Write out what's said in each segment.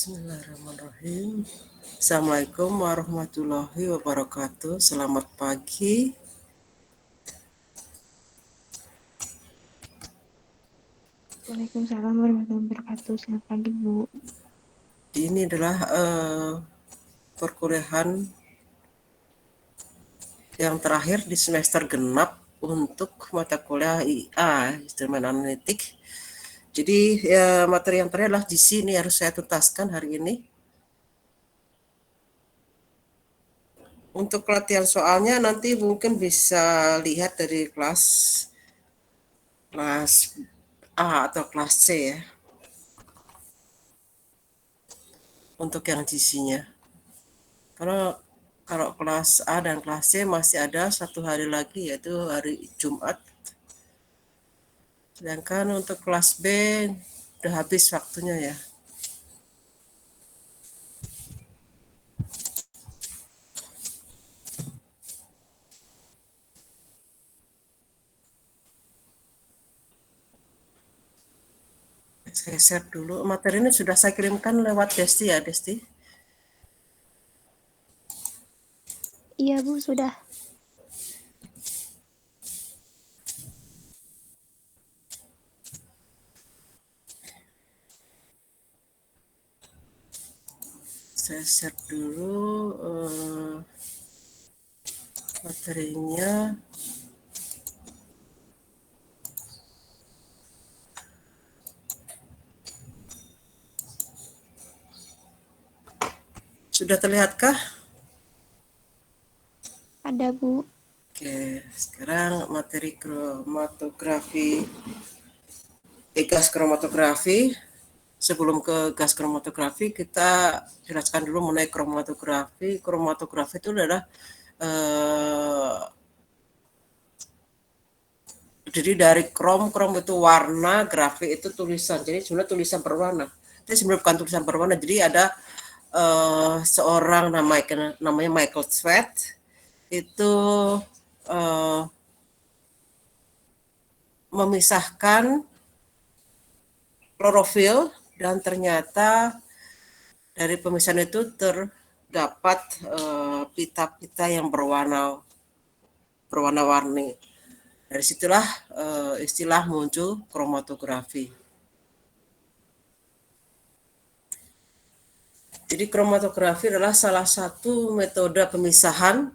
Bismillahirrahmanirrahim. Assalamualaikum warahmatullahi wabarakatuh. Selamat pagi. Waalaikumsalam warahmatullahi wabarakatuh. Selamat pagi, Bu. Ini adalah perkuliahan yang terakhir di semester genap untuk mata kuliah IA, instrumen analitik. Jadi materi yang terakhir adalah di sini harus saya tuntaskan hari ini. Untuk latihan soalnya nanti mungkin bisa lihat dari kelas A atau kelas C ya. Untuk yang GC-nya. Karena kalau kelas A dan kelas C masih ada satu hari lagi yaitu hari Jumat. Sedangkan untuk kelas B udah habis waktunya ya. Saya share dulu. Materi ini sudah saya kirimkan lewat Desti ya, Desti? Iya, Bu, sudah. Saya share dulu materinya. Sudah terlihatkah? Ada, Bu. Oke, sekarang materi kromatografi, gas kromatografi. Sebelum ke gas kromatografi, kita jelaskan dulu mengenai kromatografi. Kromatografi itu adalah jadi dari krom itu warna, grafi itu tulisan. Jadi sebenarnya tulisan berwarna. Tapi sebenarnya bukan tulisan berwarna. Jadi ada seorang namanya Michael Sweat itu memisahkan klorofil dan ternyata dari pemisahan itu terdapat pita-pita yang berwarna-warni. Dari situlah istilah muncul kromatografi. Jadi kromatografi adalah salah satu metode pemisahan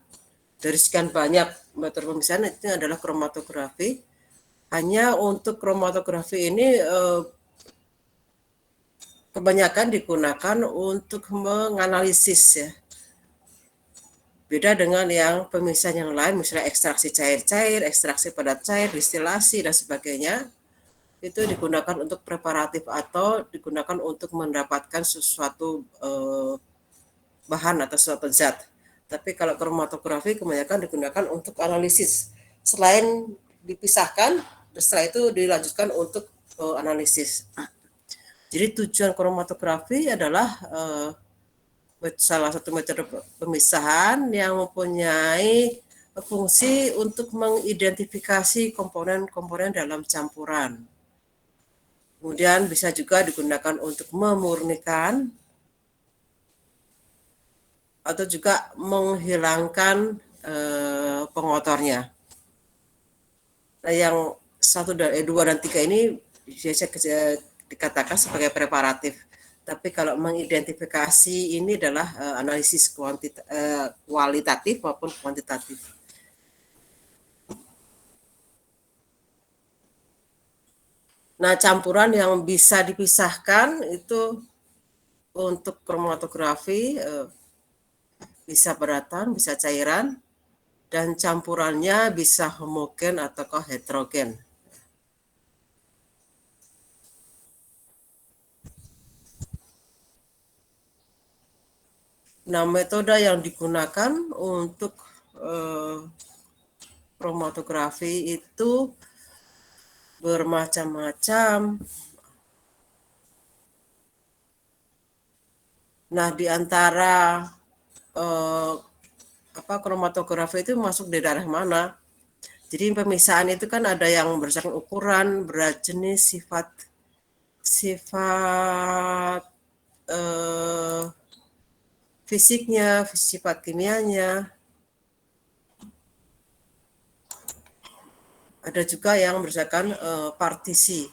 dari sekian banyak metode pemisahan, itu adalah kromatografi. Hanya untuk kromatografi ini kebanyakan digunakan untuk menganalisis ya. Beda dengan yang pemisahan yang lain, misalnya ekstraksi cair-cair, ekstraksi padat cair, distilasi dan sebagainya. Itu digunakan untuk preparatif atau digunakan untuk mendapatkan sesuatu bahan atau suatu zat. Tapi kalau kromatografi kebanyakan digunakan untuk analisis. Selain dipisahkan, setelah itu dilanjutkan untuk analisis. Jadi tujuan kromatografi adalah salah satu metode pemisahan yang mempunyai fungsi untuk mengidentifikasi komponen-komponen dalam campuran. Kemudian bisa juga digunakan untuk memurnikan atau juga menghilangkan pengotornya. Nah, yang 1, 2 dan 3 ini biasa dikatakan sebagai preparatif. Tapi kalau mengidentifikasi ini adalah analisis kualitatif maupun kuantitatif. Nah, campuran yang bisa dipisahkan itu untuk kromatografi bisa beratan, bisa cairan, dan campurannya bisa homogen atau heterogen. Nah, metode yang digunakan untuk kromatografi itu bermacam-macam. Nah, di antara kromatografi itu masuk di daerah mana? Jadi pemisahan itu kan ada yang berdasarkan ukuran, berat, jenis, sifat fisiknya, sifat kimianya. Ada juga yang berdasarkan partisi.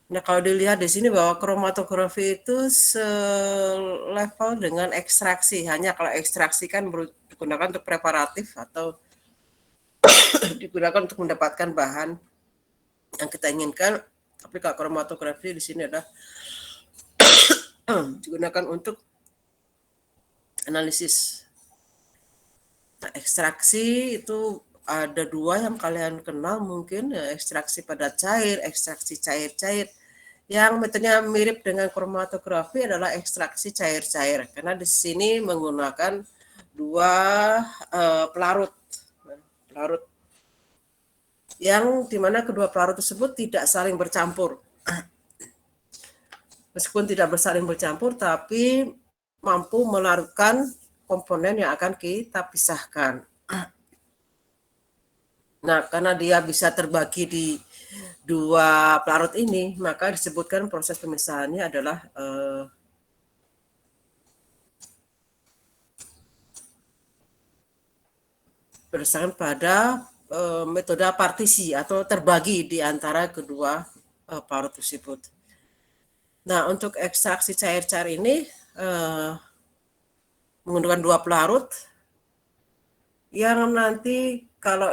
Nah, kalau dilihat di sini bahwa kromatografi itu selevel dengan ekstraksi. Hanya kalau ekstraksi kan digunakan untuk preparatif atau digunakan untuk mendapatkan bahan yang kita inginkan. Tapi kalau kromatografi di sini adalah digunakan untuk analisis. Nah, ekstraksi itu ada dua yang kalian kenal mungkin, ya, ekstraksi padat cair, ekstraksi cair-cair. Yang metodenya mirip dengan kromatografi adalah ekstraksi cair-cair, karena di sini menggunakan dua pelarut, yang dimana kedua pelarut tersebut tidak saling bercampur. Meskipun tidak saling bercampur, tapi mampu melarutkan komponen yang akan kita pisahkan. Nah, karena dia bisa terbagi di dua pelarut ini, maka disebutkan proses pemisahannya adalah berdasarkan pada metode partisi atau terbagi di antara kedua pelarut tersebut. Nah, untuk ekstraksi cair-cair ini menggunakan dua pelarut yang nanti kalau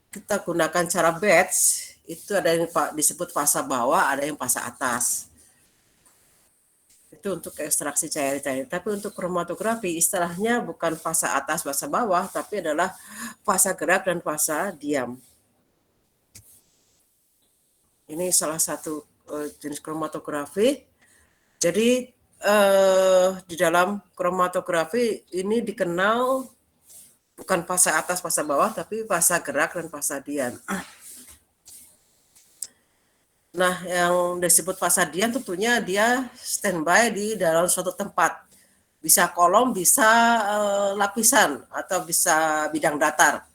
kita gunakan cara batch, itu ada yang disebut fasa bawah, ada yang fasa atas. Itu untuk ekstraksi cair-cair. Tapi untuk kromatografi istilahnya bukan fasa atas, fasa bawah, tapi adalah fasa gerak dan fasa diam. Ini salah satu jenis kromatografi. Jadi di dalam kromatografi ini dikenal bukan fasa atas, fasa bawah, tapi fasa gerak dan fasa diam. Nah, yang disebut fasa diam tentunya dia standby di dalam suatu tempat. Bisa kolom, bisa lapisan, atau bisa bidang datar.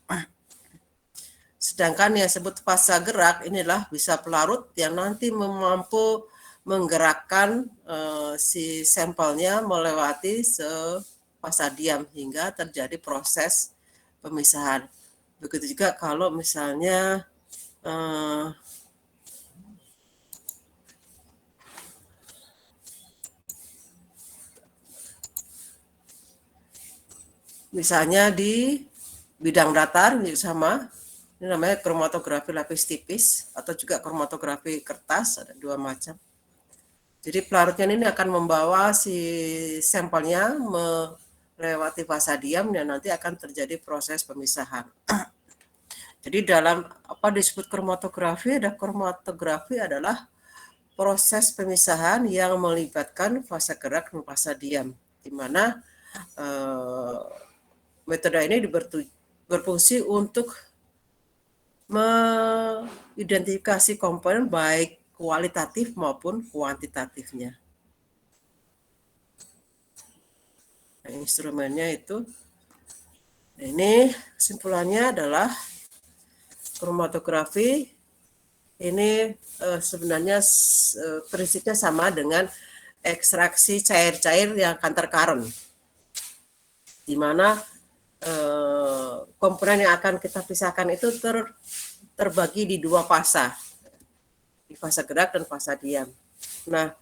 Sedangkan yang disebut fasa gerak inilah bisa pelarut yang nanti mampu menggerakkan si sampelnya melewati fasa diam hingga terjadi proses pemisahan. Begitu juga kalau misalnya misalnya di bidang datar sama, ini namanya kromatografi lapis tipis atau juga kromatografi kertas, ada dua macam. Jadi pelarutnya ini akan membawa si sampelnya melewati fasa diam dan nanti akan terjadi proses pemisahan. Jadi dalam apa disebut kromatografi, ada kromatografi adalah proses pemisahan yang melibatkan fasa gerak dan fasa diam, di mana metode ini berfungsi untuk mengidentifikasi komponen baik kualitatif maupun kuantitatifnya. Nah, instrumennya itu, ini kesimpulannya adalah kromatografi ini sebenarnya prinsipnya sama dengan ekstraksi cair-cair yang counter current, di mana komponen yang akan kita pisahkan itu terbagi di dua fasa, di fasa gerak dan fasa diam. Nah,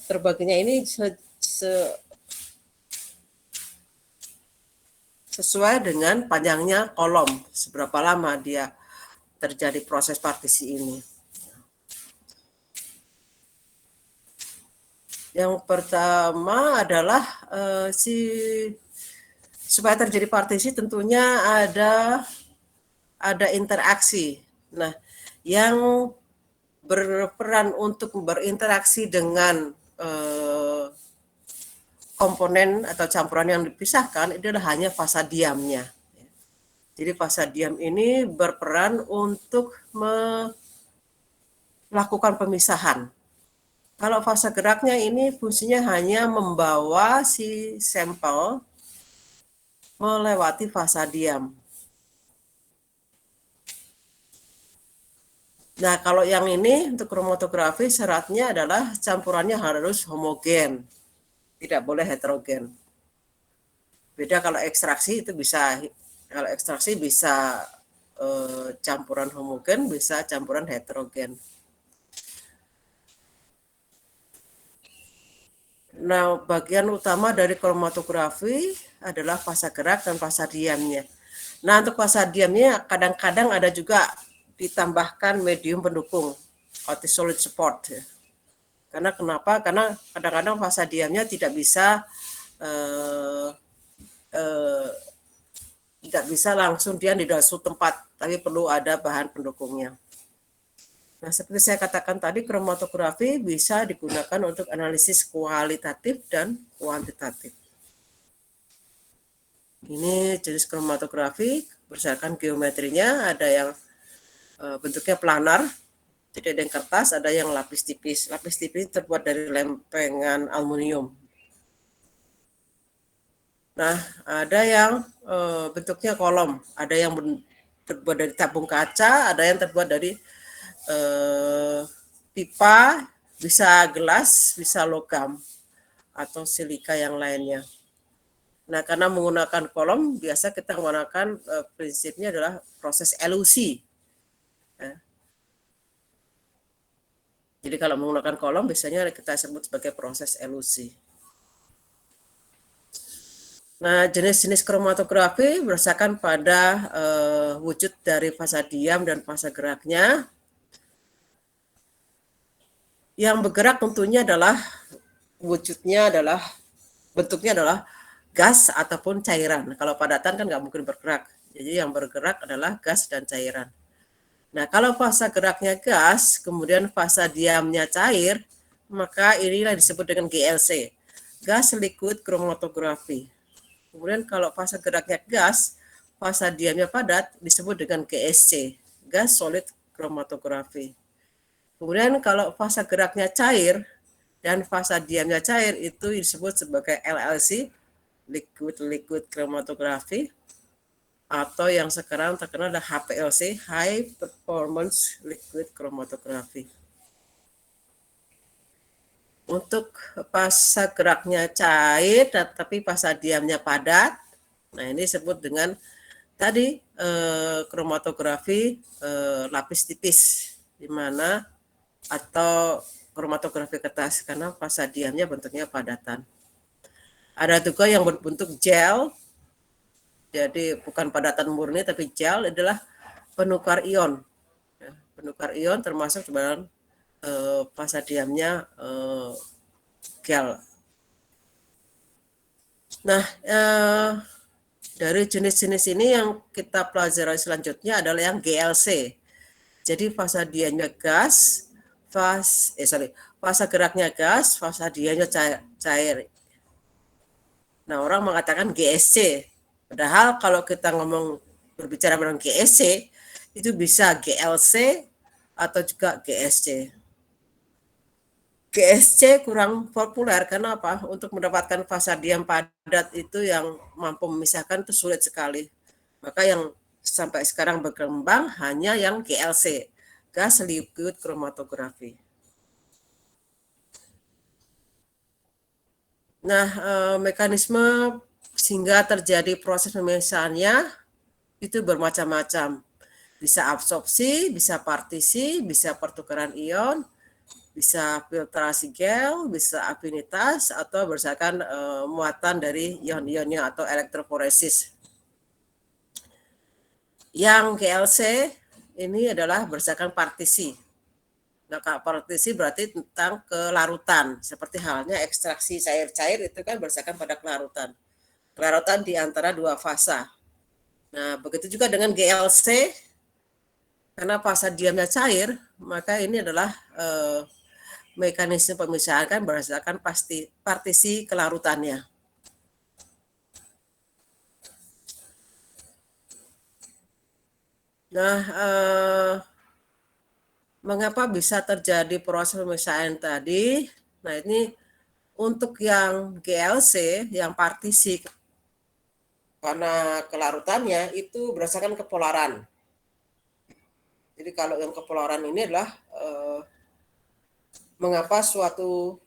terbaginya ini sesuai dengan panjangnya kolom, seberapa lama dia terjadi proses partisi ini. Yang pertama adalah supaya terjadi partisi tentunya ada interaksi. Nah, yang berperan untuk berinteraksi dengan komponen atau campuran yang dipisahkan itu adalah hanya fasa diamnya. Jadi fasa diam ini berperan untuk melakukan pemisahan. Kalau fasa geraknya ini fungsinya hanya membawa si sampel melewati fasa diam. Nah, kalau yang ini untuk kromatografi syaratnya adalah campurannya harus homogen, tidak boleh heterogen. Beda kalau ekstraksi itu bisa, kalau ekstraksi bisa campuran homogen, bisa campuran heterogen. Nah, bagian utama dari kromatografi adalah fasa gerak dan fasa diamnya. Nah, untuk fasa diamnya kadang-kadang ada juga ditambahkan medium pendukung atau solid support. Karena kenapa? Karena kadang-kadang fasa diamnya tidak bisa eh, eh, tidak bisa langsung dia di suatu tempat, tapi perlu ada bahan pendukungnya. Nah, seperti saya katakan tadi, kromatografi bisa digunakan untuk analisis kualitatif dan kuantitatif. Ini jenis kromatografi berdasarkan geometrinya, ada yang bentuknya planar, jadi ada yang kertas, ada yang lapis tipis. Lapis tipis terbuat dari lempengan aluminium. Nah, ada yang bentuknya kolom, ada yang terbuat dari tabung kaca, ada yang terbuat dari pipa, bisa gelas, bisa logam, atau silika yang lainnya. Nah, karena menggunakan kolom, biasa kita menggunakan prinsipnya adalah proses elusi. Ya. Jadi kalau menggunakan kolom, biasanya kita sebut sebagai proses elusi. Nah, jenis-jenis kromatografi berdasarkan pada wujud dari fasa diam dan fasa geraknya. Yang bergerak tentunya adalah wujudnya adalah bentuknya adalah gas ataupun cairan. Kalau padatan kan nggak mungkin bergerak. Jadi yang bergerak adalah gas dan cairan. Nah, kalau fasa geraknya gas, kemudian fasa diamnya cair, maka inilah disebut dengan GLC, gas liquid chromatography. Kemudian kalau fasa geraknya gas, fasa diamnya padat disebut dengan GSC, gas solid chromatography. Kemudian kalau fasa geraknya cair dan fasa diamnya cair itu disebut sebagai LLC, liquid chromatography, atau yang sekarang terkenal adalah HPLC, High Performance Liquid Chromatography. Untuk fasa geraknya cair, tapi fasa diamnya padat, nah ini disebut dengan tadi kromatografi lapis tipis, di mana atau kromatografi kertas karena fasa diamnya bentuknya padatan. Ada juga yang berbentuk gel, jadi bukan padatan murni tapi gel adalah penukar ion. Penukar ion termasuk sebenarnya fasa diamnya gel. Nah, dari jenis-jenis ini yang kita pelajari selanjutnya adalah yang GLC. Jadi fasa diamnya gas, fasa geraknya gas, fasa diamnya cair. Nah, orang mengatakan GSC. Padahal kalau kita ngomong berbicara tentang GSC, itu bisa GLC atau juga GSC. GSC kurang populer karena apa? Untuk mendapatkan fasa diam padat itu yang mampu memisahkan itu sulit sekali. Maka yang sampai sekarang berkembang hanya yang GLC, gas liquid chromatography. Nah, mekanisme sehingga terjadi proses pemisahannya itu bermacam-macam. Bisa absorpsi, bisa partisi, bisa pertukaran ion, bisa filtrasi gel, bisa afinitas, atau berdasarkan muatan dari ion-ionnya atau elektroforesis. Yang GLC ini adalah berdasarkan partisi. Nah, partisi berarti tentang kelarutan, seperti halnya ekstraksi cair-cair itu kan berdasarkan pada kelarutan. Kelarutan di antara dua fasa. Nah, begitu juga dengan GLC, karena fasa diamnya cair, maka ini adalah mekanisme pemisahan kan berdasarkan partisi kelarutannya. Nah, mengapa bisa terjadi proses pemisahan tadi? Nah, ini untuk yang GLC, yang partisi karena kelarutannya itu berdasarkan kepolaran. Jadi kalau yang kepolaran ini adalah mengapa suatu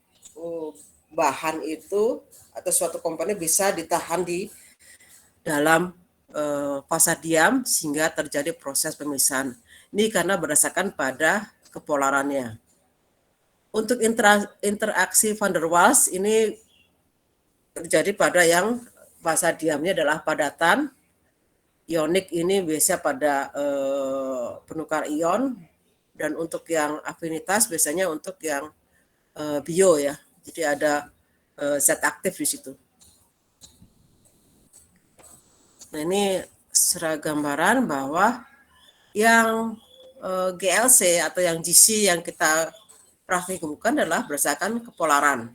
bahan itu atau suatu komponen bisa ditahan di dalam fasa diam sehingga terjadi proses pemisahan. Ini karena berdasarkan pada kepolarannya. Untuk interaksi van der Waals ini terjadi pada yang fasa diamnya adalah padatan. Ionik ini biasa pada penukar ion, dan untuk yang afinitas biasanya untuk yang bio ya. Jadi ada zat aktif di situ. Nah, ini gambaran bahwa yang GLC atau yang GC yang kita praktikumkan adalah berdasarkan kepolaran.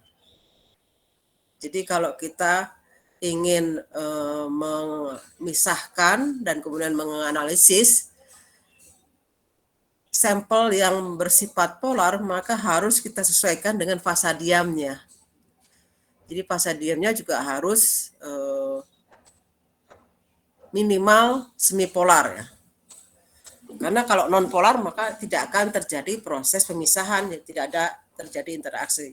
Jadi kalau kita ingin memisahkan dan kemudian menganalisis sampel yang bersifat polar, maka harus kita sesuaikan dengan fasa diamnya. Jadi fasa diamnya juga harus minimal semipolar ya. Karena kalau non polar maka tidak akan terjadi proses pemisahan, tidak ada terjadi interaksi.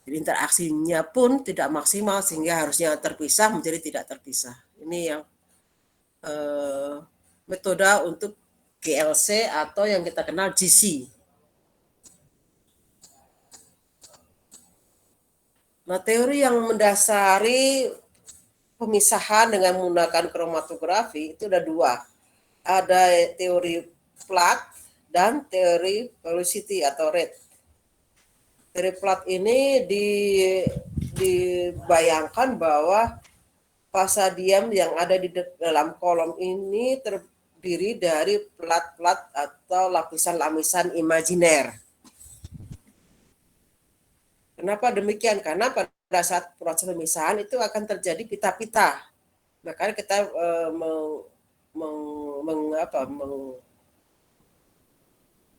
Jadi interaksinya pun tidak maksimal sehingga harusnya terpisah menjadi tidak terpisah. Ini yang metode untuk GLC atau yang kita kenal GC. Nah, teori yang mendasari pemisahan dengan menggunakan kromatografi itu ada dua. Ada teori Platt dan teori velocity atau rate. Teori Platt ini dibayangkan bahwa fasa diam yang ada di dalam kolom ini terdiri dari plat-plat atau lapisan-lapisan imajiner. Kenapa demikian? Karena pada saat proses pemisahan itu akan terjadi pita-pita. Makanya kita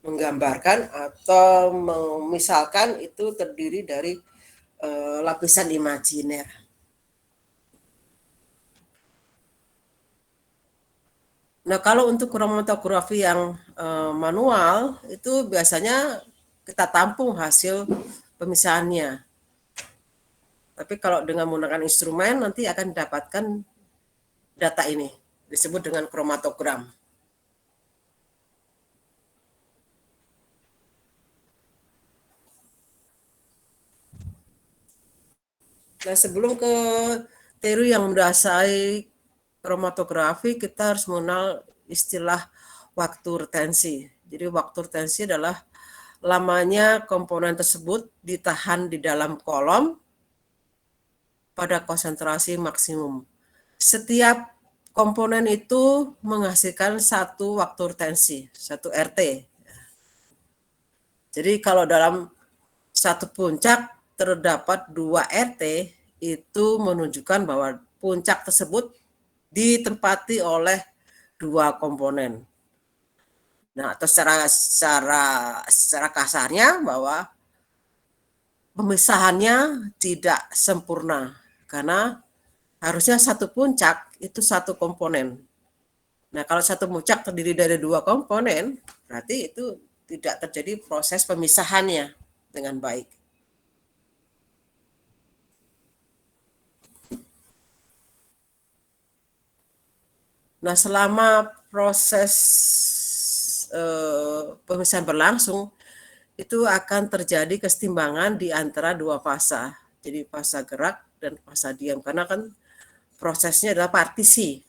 menggambarkan atau memisalkan itu terdiri dari lapisan imajiner. Nah, kalau untuk kromatografi yang manual itu biasanya kita tampung hasil pemisahannya. Tapi kalau dengan menggunakan instrumen nanti akan didapatkan data ini, disebut dengan kromatogram. Nah, sebelum ke teori yang mendasari kromatografi, kita harus mengenal istilah waktu retensi. Jadi waktu retensi adalah lamanya komponen tersebut ditahan di dalam kolom pada konsentrasi maksimum. Setiap komponen itu menghasilkan satu waktu retensi, satu RT. Jadi kalau dalam satu puncak terdapat 2 RT, itu menunjukkan bahwa puncak tersebut ditempati oleh 2 komponen. Nah, atau secara kasarnya bahwa pemisahannya tidak sempurna karena harusnya satu puncak itu satu komponen. Nah, kalau satu puncak terdiri dari 2 komponen, berarti itu tidak terjadi proses pemisahannya dengan baik. Nah, selama proses pemisahan berlangsung, itu akan terjadi kesetimbangan di antara 2 fasa. Jadi fasa gerak dan fasa diam. Karena kan prosesnya adalah partisi.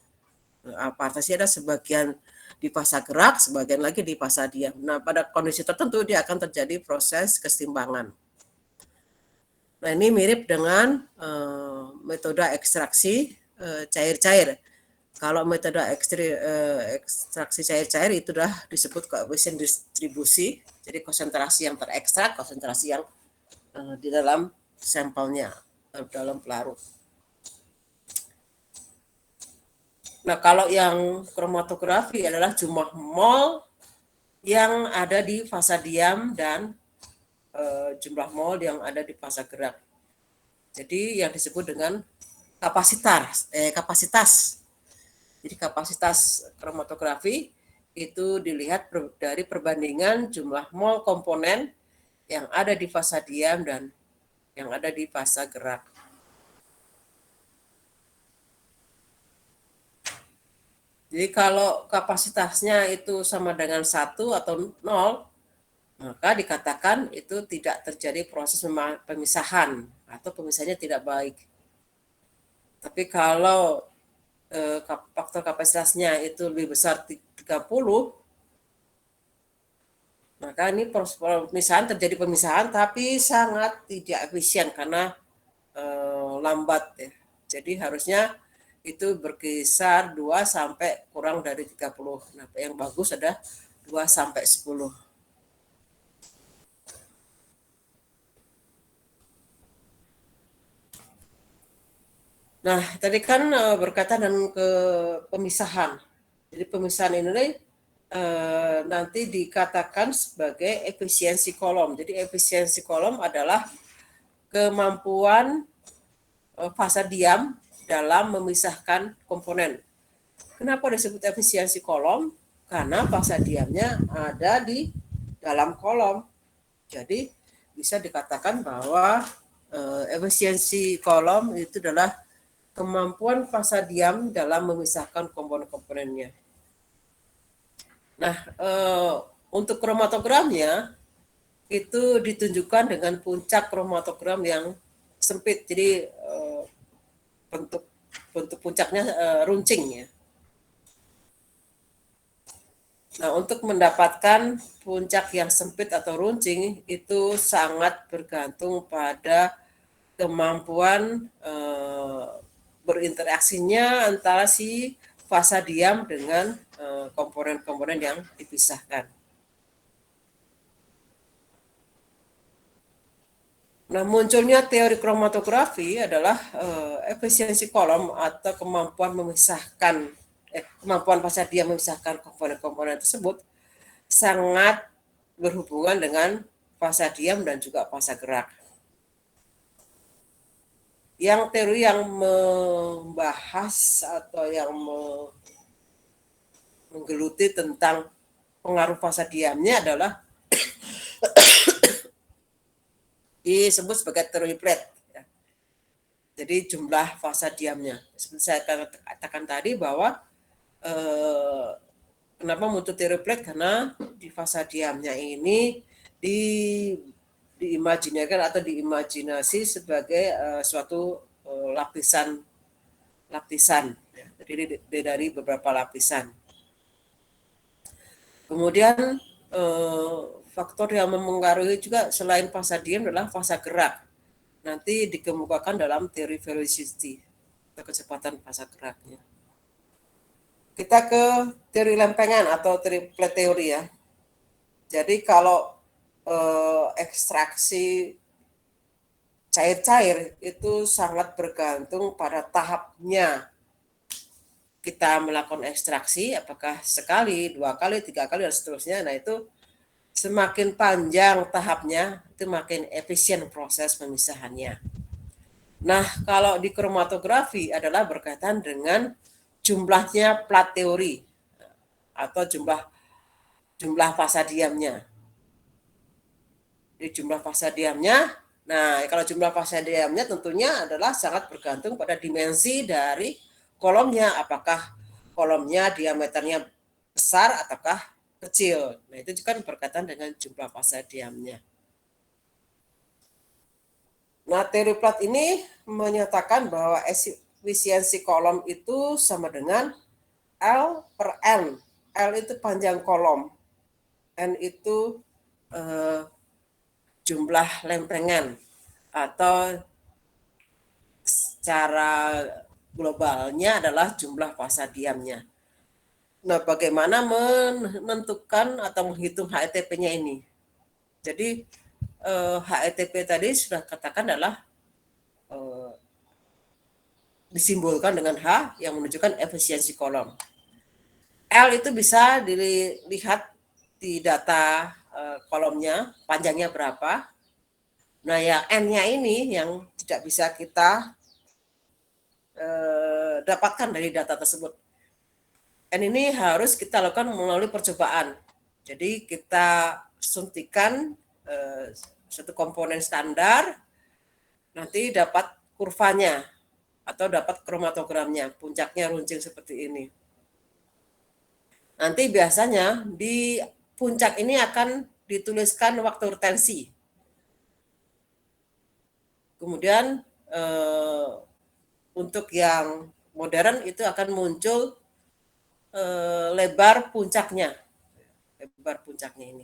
Partisi ada sebagian di fasa gerak, sebagian lagi di fasa diam. Nah, pada kondisi tertentu dia akan terjadi proses kesetimbangan. Nah, ini mirip dengan metode ekstraksi cair-cair. Kalau metode ekstraksi cair-cair itu sudah disebut koefisien distribusi, jadi konsentrasi yang terekstrak, konsentrasi yang di dalam sampelnya, dalam pelarut. Nah, kalau yang kromatografi adalah jumlah mol yang ada di fasa diam dan jumlah mol yang ada di fasa gerak. Jadi yang disebut dengan kapasitas. Jadi kapasitas kromatografi itu dilihat dari perbandingan jumlah mol komponen yang ada di fasa diam dan yang ada di fasa gerak. Jadi kalau kapasitasnya itu sama dengan 1 atau 0, maka dikatakan itu tidak terjadi proses pemisahan atau pemisahannya tidak baik. Tapi kalau faktor kapasitasnya itu lebih besar 30, maka ini proses pemisahan terjadi pemisahan tapi sangat tidak efisien karena lambat ya. Jadi harusnya itu berkisar 2 sampai kurang dari 30. Nah, yang bagus ada 2 sampai 10. Nah, tadi kan berkaitan dengan ke pemisahan. Jadi pemisahan ini nanti dikatakan sebagai efisiensi kolom. Jadi efisiensi kolom adalah kemampuan fasa diam dalam memisahkan komponen. Kenapa disebut efisiensi kolom? Karena fasa diamnya ada di dalam kolom. Jadi bisa dikatakan bahwa efisiensi kolom itu adalah kemampuan fasa diam dalam memisahkan komponen-komponennya. Nah, untuk kromatogramnya itu ditunjukkan dengan puncak kromatogram yang sempit. Jadi bentuk puncaknya runcing ya. Nah, untuk mendapatkan puncak yang sempit atau runcing itu sangat bergantung pada kemampuan berinteraksinya antara si fasa diam dengan komponen-komponen yang dipisahkan. Nah, munculnya teori kromatografi adalah efisiensi kolom atau kemampuan fasa diam memisahkan komponen-komponen tersebut sangat berhubungan dengan fasa diam dan juga fasa gerak. Yang teori yang membahas atau yang menggeluti tentang pengaruh fasa diamnya adalah disebut sebagai teori plate. Jadi jumlah fasa diamnya. Seperti saya katakan tadi bahwa kenapa muncul teori plate, karena di fasa diamnya ini diimajinasikan atau diimajinasi sebagai suatu lapisan ya, terdiri dari beberapa lapisan. Kemudian faktor yang mempengaruhi juga selain fasa diam adalah fasa gerak. Nanti dikemukakan dalam teori velocity atau kecepatan fasa geraknya. Kita ke teori lempengan atau triplet teori ya. Jadi kalau ekstraksi cair-cair itu sangat bergantung pada tahapnya kita melakukan ekstraksi, apakah sekali, 2 kali, 3 kali, dan seterusnya. Nah, itu semakin panjang tahapnya, itu makin efisien proses pemisahannya. Nah, kalau di kromatografi adalah berkaitan dengan jumlahnya plat teori atau jumlah fasa diamnya. Di jumlah fasa diamnya, nah kalau jumlah fasa diamnya tentunya adalah sangat bergantung pada dimensi dari kolomnya, apakah kolomnya diameternya besar ataukah kecil. Nah, itu juga berkaitan dengan jumlah fasa diamnya. Nah, teori plat ini menyatakan bahwa efisiensi kolom itu sama dengan L per N. L itu panjang kolom, N itu jumlah lempengan, atau secara globalnya adalah jumlah fasa diamnya. Nah, bagaimana menentukan atau menghitung HETP-nya ini? Jadi HETP tadi sudah katakan adalah disimbolkan dengan H yang menunjukkan efisiensi kolom. L itu bisa dilihat di data kolomnya, panjangnya berapa. Nah, ya N-nya ini yang tidak bisa kita dapatkan dari data tersebut. N ini harus kita lakukan melalui percobaan. Jadi kita suntikan satu komponen standar, nanti dapat kurvanya atau dapat kromatogramnya, puncaknya runcing seperti ini. Nanti biasanya di puncak ini akan dituliskan waktu retensi. Kemudian untuk yang modern itu akan muncul lebar puncaknya ini.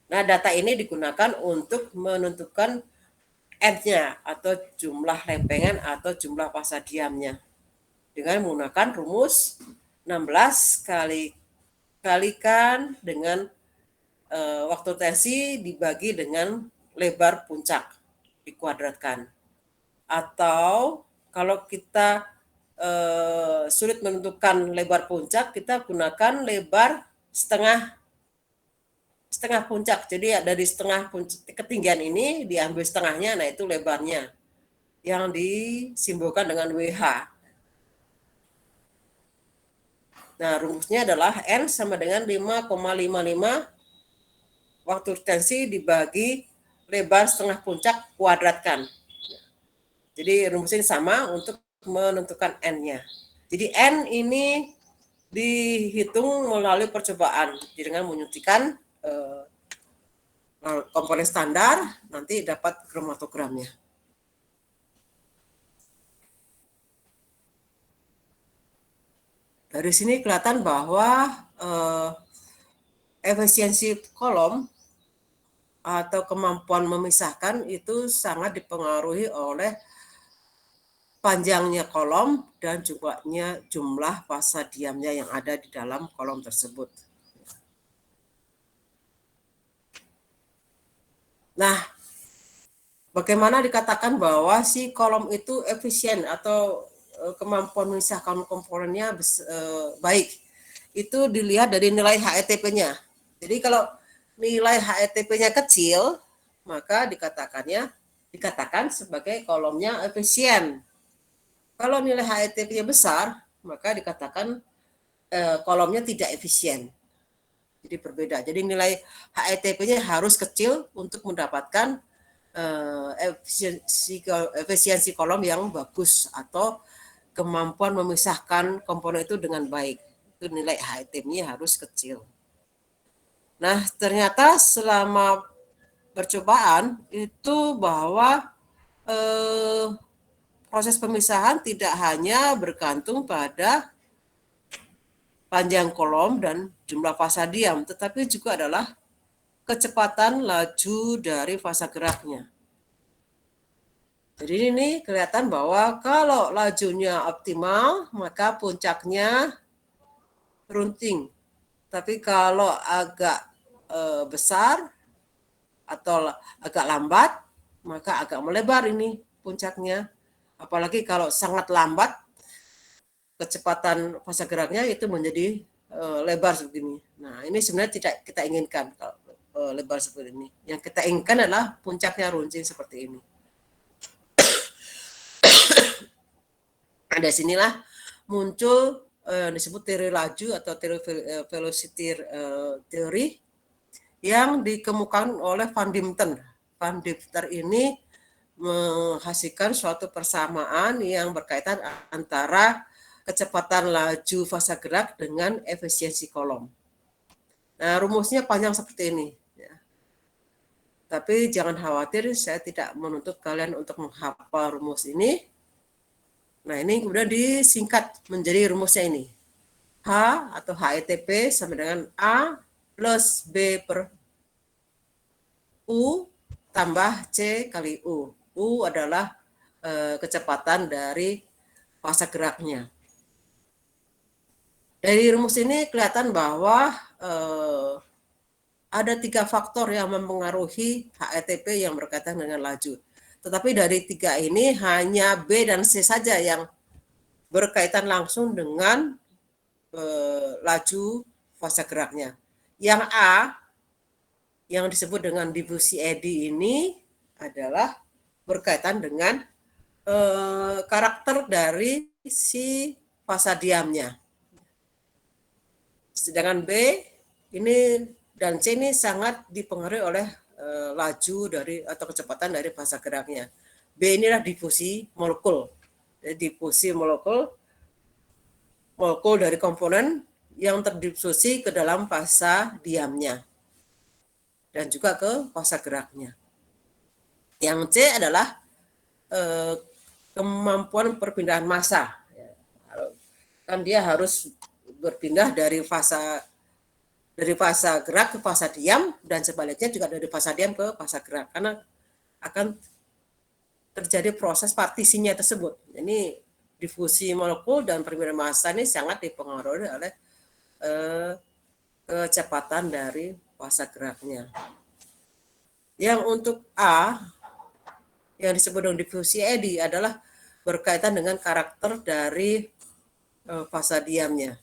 Nah, data ini digunakan untuk menentukan N-nya atau jumlah lempengan atau jumlah fasa diamnya dengan menggunakan rumus 16 kalikan dengan waktu retensi dibagi dengan lebar puncak dikuadratkan. Atau kalau kita sulit menentukan lebar puncak, kita gunakan lebar setengah puncak. Jadi dari setengah puncak, ketinggian ini diambil setengahnya, nah itu lebarnya yang disimbolkan dengan WH. Nah, rumusnya adalah N sama dengan 5,55 waktu retensi dibagi lebar setengah puncak kuadratkan. Jadi rumusnya sama untuk menentukan N-nya. Jadi N ini dihitung melalui percobaan dengan menyuntikkan komponen standar, nanti dapat kromatogramnya. Dari sini kelihatan bahwa efisiensi kolom atau kemampuan memisahkan itu sangat dipengaruhi oleh panjangnya kolom dan jumlah fasa diamnya yang ada di dalam kolom tersebut. Nah, bagaimana dikatakan bahwa si kolom itu efisien atau kemampuan memisahkan komponennya baik? Itu dilihat dari nilai HETP-nya. Jadi kalau nilai HETP-nya kecil, maka dikatakan sebagai kolomnya efisien. Kalau nilai HETP-nya besar, maka dikatakan kolomnya tidak efisien. Jadi berbeda. Jadi nilai HETP-nya harus kecil untuk mendapatkan efisiensi kolom yang bagus atau kemampuan memisahkan komponen itu dengan baik. Itu nilai HETP-nya harus kecil. Nah, ternyata selama percobaan itu bahwa proses pemisahan tidak hanya bergantung pada panjang kolom dan jumlah fasa diam, tetapi juga adalah kecepatan laju dari fasa geraknya. Jadi ini kelihatan bahwa kalau lajunya optimal, maka puncaknya runting. Tapi kalau agak besar atau agak lambat, maka agak melebar ini puncaknya. Apalagi kalau sangat lambat, kecepatan fasa geraknya itu menjadi lebar seperti ini. Nah, ini sebenarnya tidak kita inginkan kalau lebar seperti ini. Yang kita inginkan adalah puncaknya runcing seperti ini. Nah, dari sinilah muncul disebut teori laju atau teori velocity teori yang dikemukakan oleh Van Diemen. Van Diemen ini menghasilkan suatu persamaan yang berkaitan antara kecepatan laju fasa gerak dengan efisiensi kolom. Nah, rumusnya panjang seperti ini. Ya. Tapi jangan khawatir, saya tidak menuntut kalian untuk menghafal rumus ini. Nah, ini kemudian disingkat menjadi rumusnya ini. H atau HETP sama dengan A plus B per U tambah C kali U. U adalah kecepatan dari fasa geraknya. Dari rumus ini kelihatan bahwa ada 3 faktor yang mempengaruhi HETP yang berkaitan dengan laju. Tetapi dari 3 ini hanya B dan C saja yang berkaitan langsung dengan laju fasa geraknya. Yang A, yang disebut dengan difusi eddy ini adalah berkaitan dengan karakter dari si fasa diamnya. Sedangkan B ini dan C ini sangat dipengaruhi oleh laju dari atau kecepatan dari fasa geraknya. B inilah difusi molekul. Difusi molekul dari komponen yang terdifusi ke dalam fasa diamnya dan juga ke fasa geraknya. Yang C adalah kemampuan perpindahan massa. Kan dia harus berpindah dari fasa gerak ke fasa diam dan sebaliknya juga dari fasa diam ke fasa gerak karena akan terjadi proses partisinya tersebut. Ini difusi molekul dan perpindahan massa ini sangat dipengaruhi oleh kecepatan dari fasa geraknya. Yang untuk A yang disebut dengan difusi eddy adalah berkaitan dengan karakter dari fasa diamnya.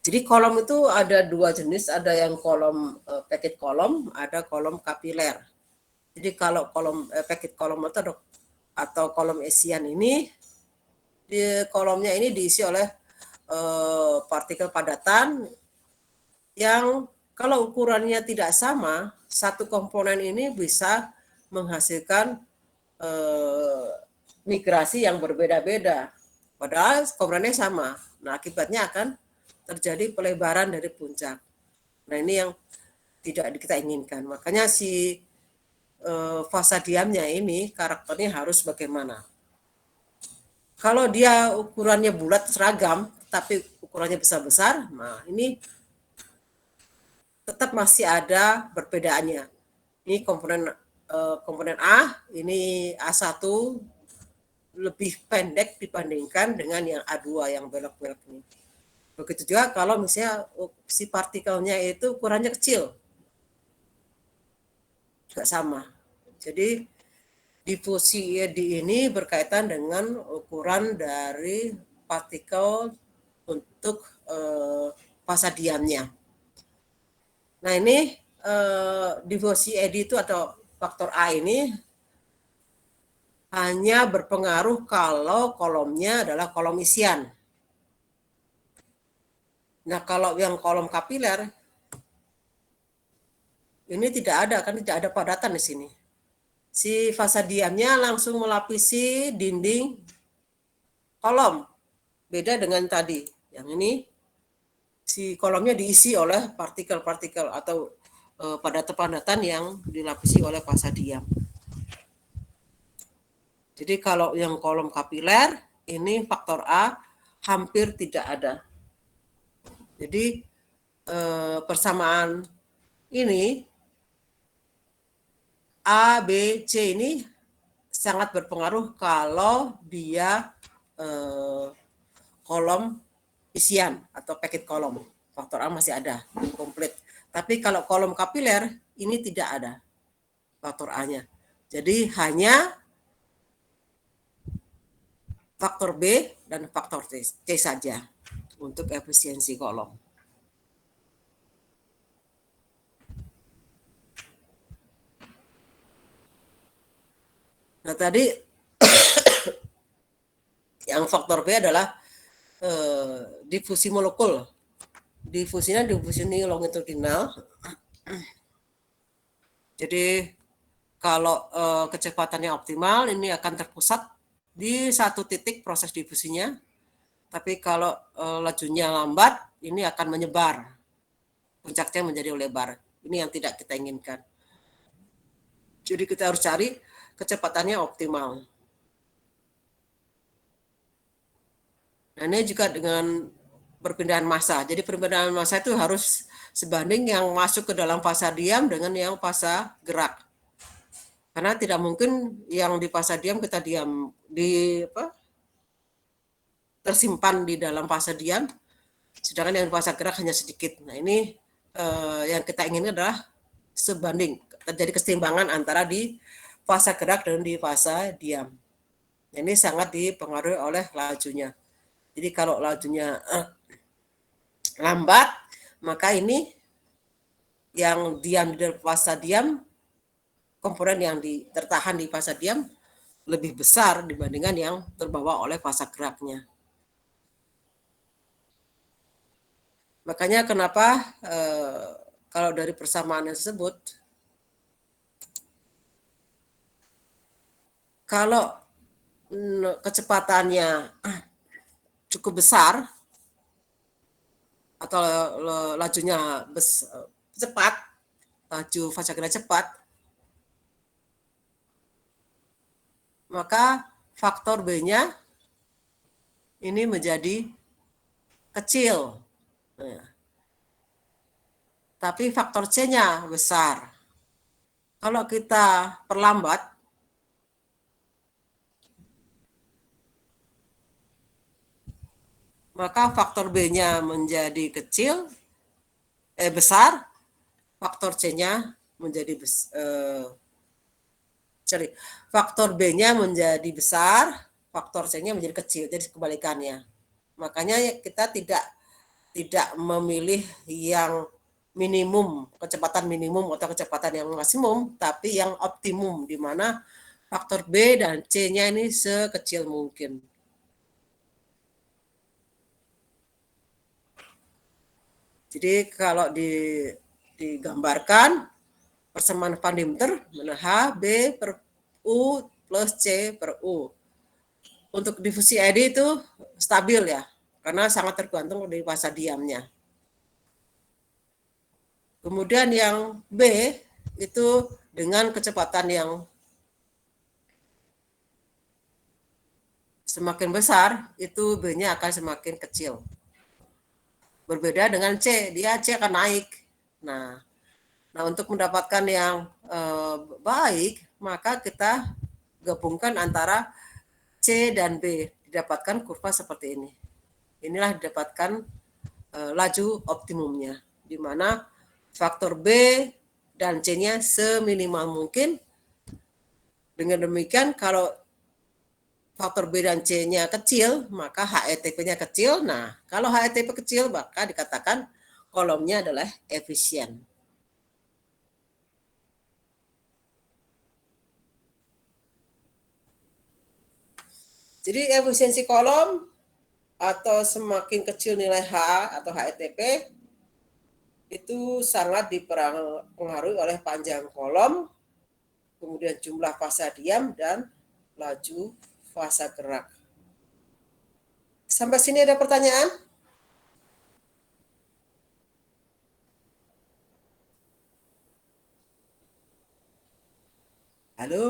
Jadi kolom itu ada dua jenis, ada yang kolom packet kolom, ada kolom kapiler. Jadi kalau kolom packet kolom atau kolom esian ini, di kolomnya ini diisi oleh partikel padatan yang kalau ukurannya tidak sama, satu komponen ini bisa menghasilkan migrasi yang berbeda-beda. Padahal komponennya sama. Nah, akibatnya akan terjadi pelebaran dari puncak. Nah, ini yang tidak kita inginkan. Makanya si fasa diamnya ini karakternya harus bagaimana. Kalau dia ukurannya bulat seragam, tapi ukurannya besar-besar, nah ini tetap masih ada perbedaannya. Ini komponen A, ini A1 lebih pendek dibandingkan dengan yang A2 yang belok-belok ini. Begitu juga kalau misalnya si partikelnya itu ukurannya kecil, juga sama. Jadi difusi eddy ini berkaitan dengan ukuran dari partikel untuk fasa diamnya. Nah ini difusi eddy itu atau faktor A ini hanya berpengaruh kalau kolomnya adalah kolom isian. Nah, kalau yang kolom kapiler ini tidak ada, kan tidak ada padatan di sini. Si fasa diamnya langsung melapisi dinding kolom. Beda dengan tadi. Yang ini si kolomnya diisi oleh partikel-partikel atau padatan-padatan yang dilapisi oleh fasa diam. Jadi kalau yang kolom kapiler ini faktor A hampir tidak ada. Jadi persamaan ini A, B, C ini sangat berpengaruh kalau dia kolom isian atau packet kolom. Faktor A masih ada, komplit. Tapi kalau kolom kapiler ini tidak ada faktor A-nya. Jadi hanya faktor B dan faktor C saja untuk efisiensi kolom. Nah tadi yang faktor B adalah difusi molekul. Difusinya difusi longitudinal. Jadi kalau kecepatannya optimal ini akan terpusat di satu titik proses difusinya. Tapi kalau lajunya lambat ini akan menyebar. Puncaknya menjadi lebar. Ini yang tidak kita inginkan. Jadi kita harus cari kecepatannya optimal. Nah ini juga dengan perpindahan massa. Jadi perpindahan massa itu harus sebanding yang masuk ke dalam fasa diam dengan yang fasa gerak. Karena tidak mungkin yang di fasa diam kita diam tersimpan di dalam fasa diam, sedangkan yang di fasa gerak hanya sedikit. Nah ini yang kita inginkan adalah sebanding, terjadi keseimbangan antara di fasa gerak dan di fasa diam. Ini sangat dipengaruhi oleh lajunya. Jadi kalau lajunya lambat, maka ini yang diam di fasa diam, komponen yang tertahan di fasa diam lebih besar dibandingkan yang terbawa oleh fasa geraknya. Makanya kenapa kalau dari persamaan tersebut, kalau kecepatannya cukup besar atau lajunya cepat, laju fase gerak cepat, maka faktor B-nya ini menjadi kecil. Nah, tapi faktor C-nya besar. Kalau kita perlambat, maka faktor B-nya menjadi besar, faktor C-nya menjadi faktor B-nya menjadi besar, faktor C-nya menjadi kecil, jadi kebalikannya. Makanya kita tidak memilih yang minimum, kecepatan minimum atau kecepatan yang maksimum, tapi yang optimum, di mana faktor B dan C-nya ini sekecil mungkin. Jadi kalau digambarkan persamaan Van Demeter mana H, B per U plus C per U. Untuk difusi eddy itu stabil ya, karena sangat tergantung dari fasa diamnya. Kemudian yang B itu dengan kecepatan yang semakin besar, itu B-nya akan semakin kecil. Berbeda dengan C, dia C akan naik. Nah untuk mendapatkan yang baik, maka kita gabungkan antara C dan B, didapatkan kurva seperti ini. Inilah didapatkan laju optimumnya, di mana faktor B dan C-nya seminimal mungkin. Dengan demikian, kalau faktor B dan C-nya kecil, maka HETP-nya kecil. Nah, kalau HETP kecil, maka dikatakan kolomnya adalah efisien. Jadi efisiensi kolom atau semakin kecil nilai H atau HETP itu sangat dipengaruhi oleh panjang kolom, kemudian jumlah fasa diam, dan laju fasa gerak. Sampai sini ada pertanyaan? Halo?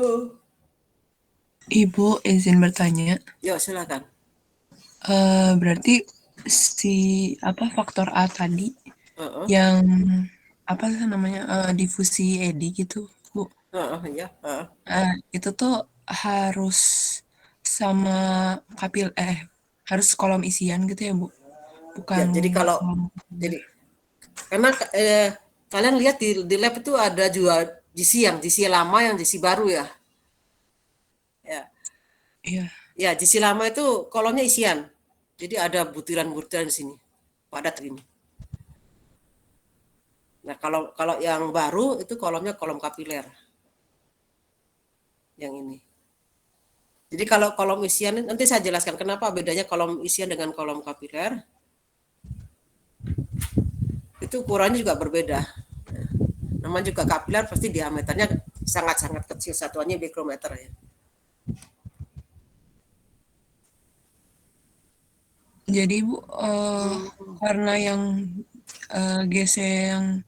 Ibu izin bertanya. Yuk, silakan. Berarti faktor A tadi yang apa namanya difusi eddy gitu, Bu? Ya. Itu tuh harus sama harus kolom isian gitu ya, Bu? Bukan. Ya, jadi kalau karena kalian lihat di lab itu ada juga GC lama yang GC baru ya. Ya. Iya. Ya, GC lama itu kolomnya isian. Jadi ada butiran-butiran di sini. Padat ini. Nah, kalau yang baru itu kolomnya kolom kapiler. Yang ini. Jadi kalau kolom isian, nanti saya jelaskan kenapa bedanya kolom isian dengan kolom kapiler. Itu ukurannya juga berbeda. Namanya juga kapiler, pasti diameternya sangat-sangat kecil, satuannya mikrometer ya. Jadi Bu, karena yang GC yang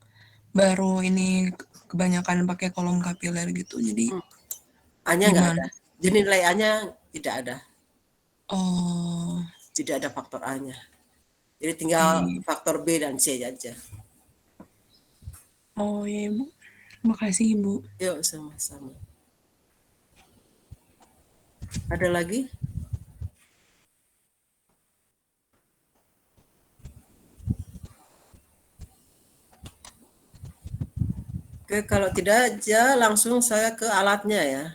baru ini kebanyakan pakai kolom kapiler gitu, jadi A-nya nggak ada. gimana? Jadi nilai A-nya tidak ada. Oh, Tidak ada faktor A-nya. Jadi tinggal iya. faktor B dan C aja. Oh iya Ibu, makasih Ibu. Yuk sama-sama. Ada lagi? Oke, kalau tidak aja langsung saya ke alatnya ya.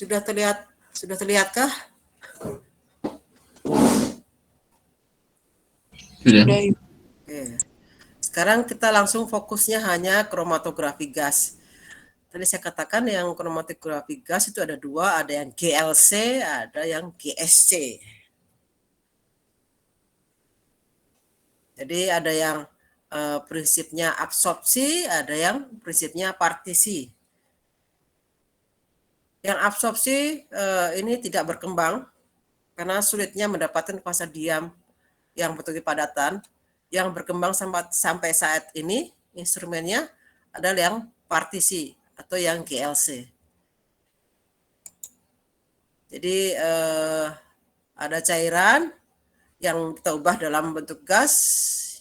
Sudah terlihatkah? Sudah. Oke. Sekarang kita langsung fokusnya hanya kromatografi gas. Tadi saya katakan yang kromatografi gas itu ada dua, ada yang GLC, ada yang GSC. Jadi ada yang prinsipnya absorpsi, ada yang prinsipnya partisi. Yang absorpsi ini tidak berkembang karena sulitnya mendapatkan fasa diam yang betul padatan. Yang berkembang sampai saat ini instrumennya adalah yang partisi atau yang GLC. Jadi ada cairan yang kita ubah dalam bentuk gas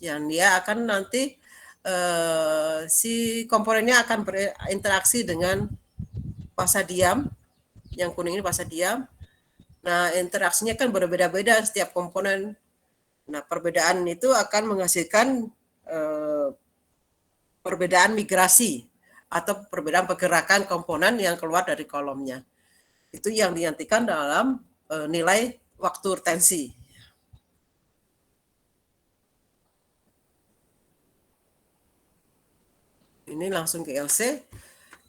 yang dia akan nanti si komponennya akan berinteraksi dengan fasa diam. Yang kuning ini fasa diam. Nah, interaksinya kan berbeda-beda setiap komponen. Nah, perbedaan itu akan menghasilkan perbedaan migrasi atau perbedaan pergerakan komponen yang keluar dari kolomnya. Itu yang dinantikan dalam nilai waktu retensi. Ini langsung GLC.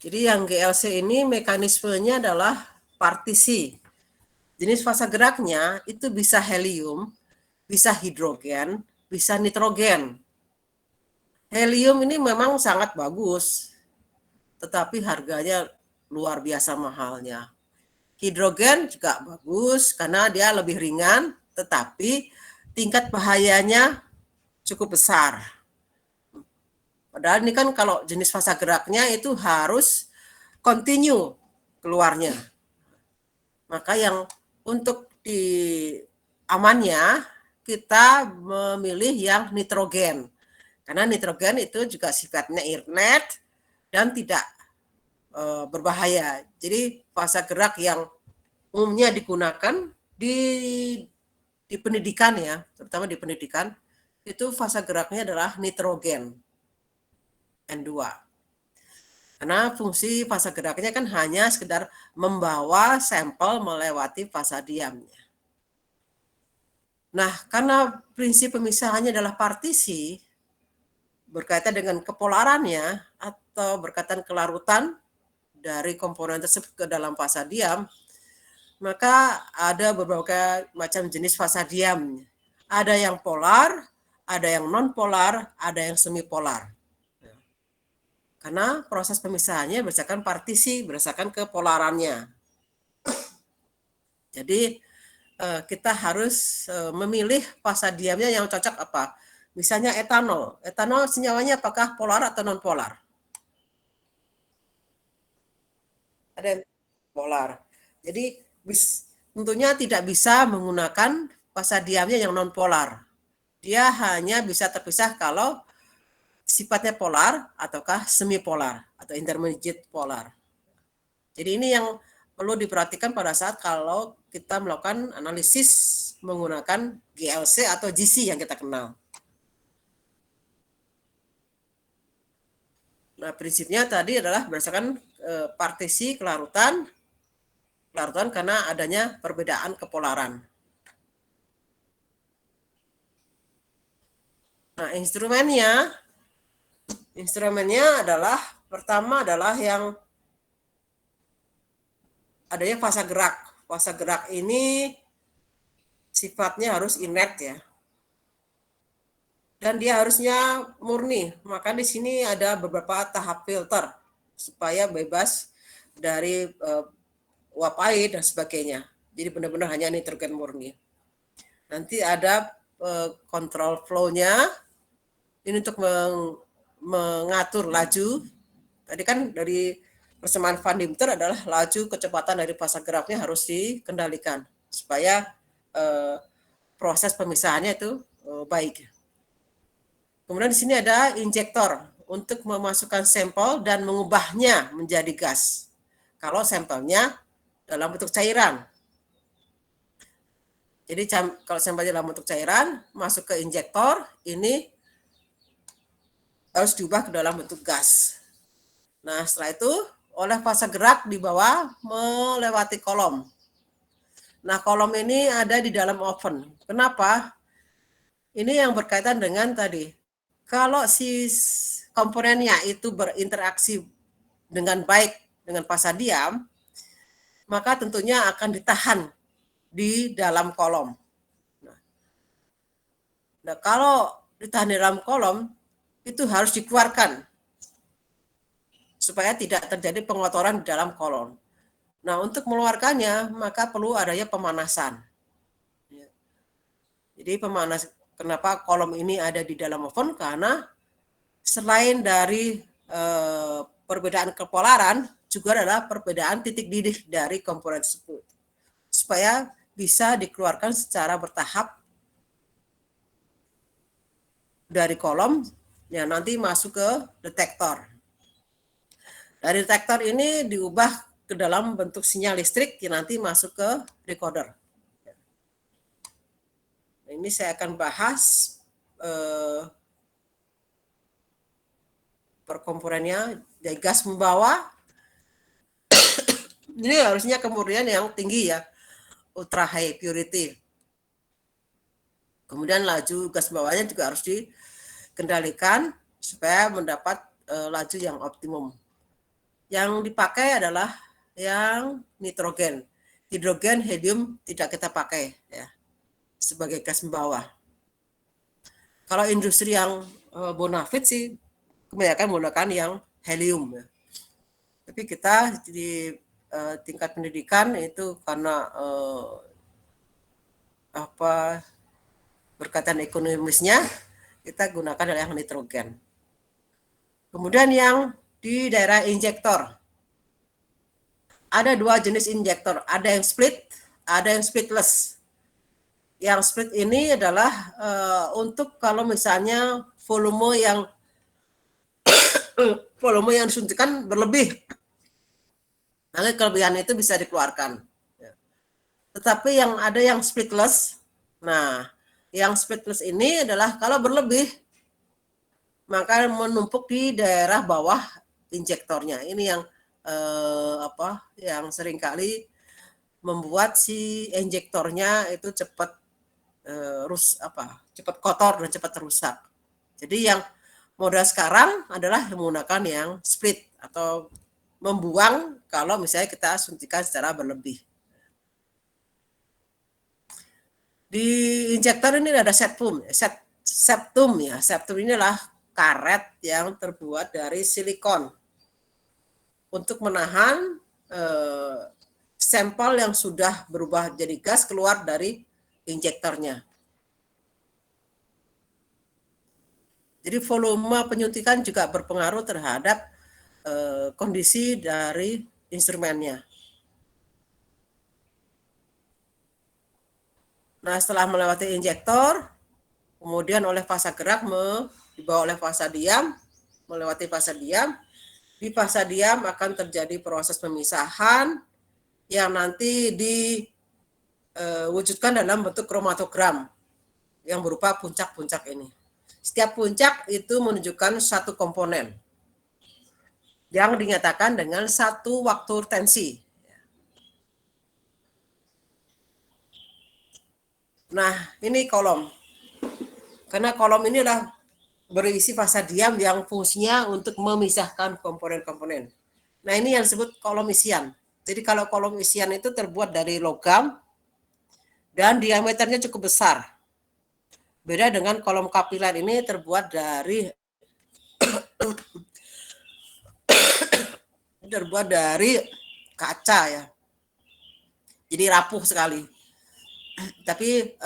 Jadi yang GLC ini mekanismenya adalah partisi. Jenis fasa geraknya itu bisa helium, bisa hidrogen, bisa nitrogen. Helium ini memang sangat bagus, tetapi harganya luar biasa mahalnya. Hidrogen juga bagus karena dia lebih ringan, tetapi tingkat bahayanya cukup besar. Padahal ini kan kalau jenis fasa geraknya itu harus continue keluarnya. Maka yang untuk di amannya kita memilih yang nitrogen. Karena nitrogen itu juga sifatnya inert dan tidak berbahaya. Jadi fasa gerak yang umumnya digunakan di pendidikan ya, terutama di pendidikan, itu fasa geraknya adalah nitrogen. N2. Karena fungsi fasa geraknya kan hanya sekedar membawa sampel melewati fasa diamnya. Nah, karena prinsip pemisahannya adalah partisi, berkaitan dengan kepolarannya atau berkaitan kelarutan dari komponen tersebut ke dalam fasa diam, maka ada beberapa macam jenis fasa diam. Ada yang polar, ada yang non-polar, ada yang semi-polar. Karena proses pemisahannya berdasarkan partisi, berdasarkan kepolarannya. Jadi kita harus memilih fasa diamnya yang cocok apa. Misalnya etanol. Etanol senyawanya apakah polar atau non-polar? Ada yang polar. Jadi tentunya tidak bisa menggunakan fasa diamnya yang non-polar. Dia hanya bisa terpisah kalau sifatnya polar ataukah semi-polar atau intermediate polar. Jadi ini yang perlu diperhatikan pada saat kalau kita melakukan analisis menggunakan GLC atau GC yang kita kenal. Nah, prinsipnya tadi adalah berdasarkan partisi kelarutan karena adanya perbedaan kepolaran. Nah, instrumennya adalah pertama adalah yang adanya fasa gerak. Fasa gerak ini sifatnya harus inert ya. Dan dia harusnya murni. Maka di sini ada beberapa tahap filter supaya bebas dari uap air dan sebagainya. Jadi benar-benar hanya nitrogen murni. Nanti ada kontrol flow-nya. Ini untuk mengatur laju. Tadi kan dari persamaan Van Dimter adalah laju kecepatan dari fasa geraknya harus dikendalikan supaya proses pemisahannya itu baik. Kemudian di sini ada injektor untuk memasukkan sampel dan mengubahnya menjadi gas. Kalau sampelnya dalam bentuk cairan. Jadi kalau sampelnya dalam bentuk cairan, masuk ke injektor, ini harus diubah ke dalam bentuk gas. Nah, setelah itu oleh fase gerak di bawah melewati kolom. Nah, kolom ini ada di dalam oven. Kenapa? Ini yang berkaitan dengan tadi. Kalau si komponennya itu berinteraksi dengan baik dengan fasa diam, maka tentunya akan ditahan di dalam kolom. Nah, kalau ditahan di dalam kolom, itu harus dikeluarkan supaya tidak terjadi pengotoran di dalam kolom. Nah, untuk mengeluarkannya, maka perlu adanya pemanasan. Jadi kenapa kolom ini ada di dalam oven? Karena selain dari perbedaan kepolaran, juga adalah perbedaan titik didih dari komponen tersebut. Supaya bisa dikeluarkan secara bertahap dari kolom, yang nanti masuk ke detektor. Dari detektor ini diubah ke dalam bentuk sinyal listrik yang nanti masuk ke decoder. Ini saya akan bahas perkomponennya. Dari gas membawa, ini harusnya kemudian yang tinggi ya, ultra high purity. Kemudian laju gas bawahnya juga harus dikendalikan supaya mendapat laju yang optimum. Yang dipakai adalah yang nitrogen. Hidrogen, helium tidak kita pakai ya sebagai gas membawa. Kalau industri yang bonafit sih kebanyakan menggunakan yang helium ya. Tapi kita di tingkat pendidikan itu karena berkaitan ekonomisnya, kita gunakan yang nitrogen. Kemudian yang di daerah injektor, ada dua jenis injektor, ada yang split, ada yang splitless. Yang split ini adalah untuk kalau misalnya volume yang disuntikan berlebih, nanti kelebihan itu bisa dikeluarkan. Tetapi yang ada yang splitless, nah yang splitless ini adalah kalau berlebih, maka menumpuk di daerah bawah injektornya. Ini yang yang seringkali membuat si injektornya itu cepat cepat kotor dan cepat rusak. Jadi yang modal sekarang adalah menggunakan yang split atau membuang kalau misalnya kita suntikan secara berlebih. Di injektor ini ada septum. Septum ya. Septum ini adalah karet yang terbuat dari silikon untuk menahan sampel yang sudah berubah jadi gas keluar dari injektornya. Jadi volume penyuntikan juga berpengaruh terhadap kondisi dari instrumennya. Nah, setelah melewati injektor, kemudian oleh fasa gerak dibawa oleh fasa diam, melewati fasa diam. Di fasa diam akan terjadi proses pemisahan yang nanti diwujudkan dalam bentuk kromatogram yang berupa puncak-puncak ini. Setiap puncak itu menunjukkan satu komponen yang dinyatakan dengan satu waktu tensi. Nah, ini kolom. Karena kolom ini adalah berisi fasa diam yang fungsinya untuk memisahkan komponen-komponen. Nah, ini yang disebut kolom isian. Jadi kalau kolom isian itu terbuat dari logam dan diameternya cukup besar. Beda dengan kolom kapiler ini terbuat dari kaca ya. Jadi rapuh sekali. Tapi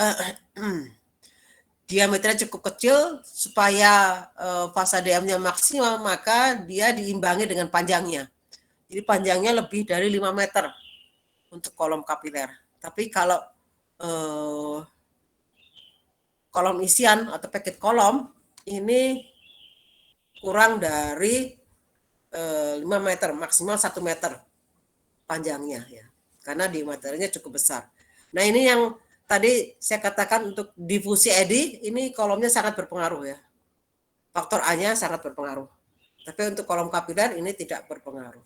diameternya cukup kecil supaya fasa diamnya maksimal, maka dia diimbangi dengan panjangnya. Jadi panjangnya lebih dari 5 meter untuk kolom kapiler. Tapi kalau kolom isian atau paket kolom ini kurang dari 5 meter, maksimal 1 meter panjangnya ya. Karena diameternya cukup besar. Nah, ini yang tadi saya katakan untuk difusi eddy, ini kolomnya sangat berpengaruh ya. Faktor A-nya sangat berpengaruh. Tapi untuk kolom kapiler ini tidak berpengaruh.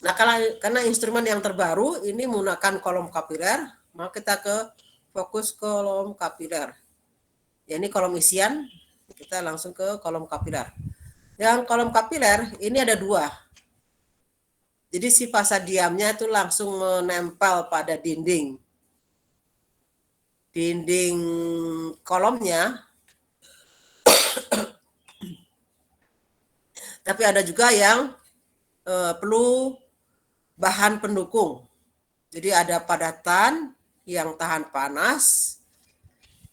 Nah, karena instrumen yang terbaru ini menggunakan kolom kapiler, maka kita fokus kolom kapiler. Ya, ini kolom isian, kita langsung ke kolom kapiler. Yang kolom kapiler ini ada 2. Jadi si fasa diamnya itu langsung menempel pada dinding kolomnya. Tapi ada juga yang perlu bahan pendukung. Jadi ada padatan yang tahan panas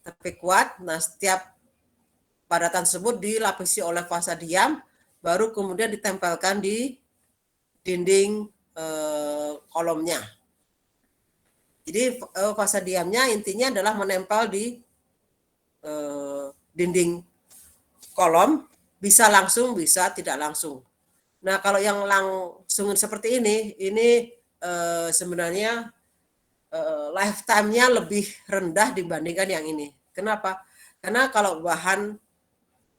tapi kuat. Nah, setiap padatan tersebut dilapisi oleh fasa diam, baru kemudian ditempelkan di dinding kolomnya. Jadi fasa diamnya intinya adalah menempel di dinding kolom, bisa langsung, bisa tidak langsung. Nah, kalau yang langsung seperti ini sebenarnya lifetime-nya lebih rendah dibandingkan yang ini. Kenapa? Karena kalau bahan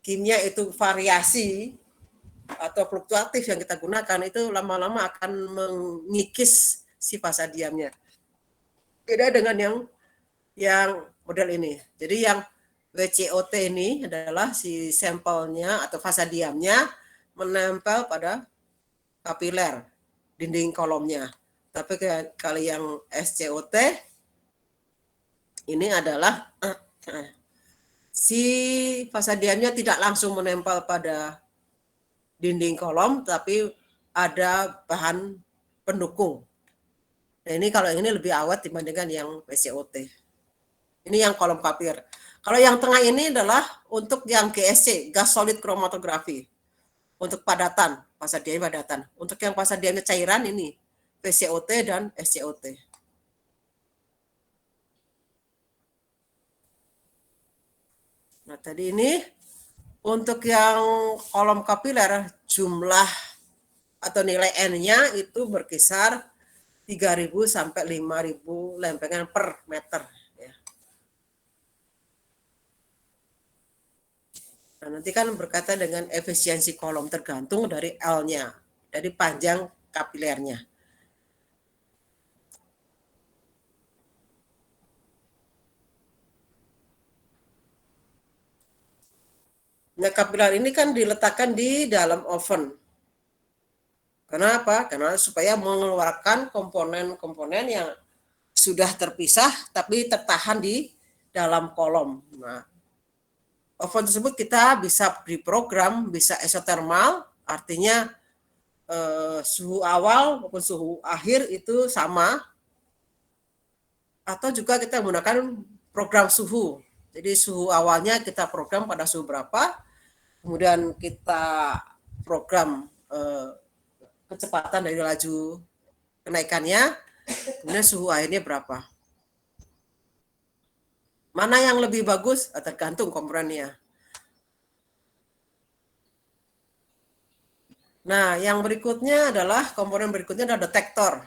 kimia itu variasi atau fluktuatif yang kita gunakan, itu lama-lama akan mengikis si fasa diamnya. Beda dengan yang model ini. Jadi yang WCOT ini adalah si sampelnya atau fasa diamnya menempel pada kapiler dinding kolomnya. Tapi kalau yang SCOT ini adalah si fasa diamnya tidak langsung menempel pada dinding kolom, tapi ada bahan pendukung. Nah, ini kalau ini lebih awet dibandingkan yang PCOT. Ini yang kolom kapiler. Kalau yang tengah ini adalah untuk yang GSC, gas solid chromatografi. Untuk padatan, fasa diam padatan. Untuk yang fasa diamnya cairan ini, PCOT dan SCOT. Nah, tadi ini untuk yang kolom kapiler jumlah atau nilai N-nya itu berkisar 3.000 sampai 5.000 lempengan per meter. Ya. Nah, nanti kan berkaitan dengan efisiensi kolom tergantung dari L-nya, dari panjang kapilernya. Nah, kapiler ini kan diletakkan di dalam oven. Kenapa? Karena supaya mengeluarkan komponen-komponen yang sudah terpisah tapi tertahan di dalam kolom. Nah, oven tersebut kita bisa diprogram, bisa isotermal, artinya suhu awal maupun suhu akhir itu sama. Atau juga kita menggunakan program suhu. Jadi suhu awalnya kita program pada suhu berapa, kemudian kita program kecepatan dari laju kenaikannya, kemudian suhu akhirnya berapa. Mana yang lebih bagus? Tergantung komponennya. Nah, yang berikutnya adalah komponen berikutnya adalah detektor.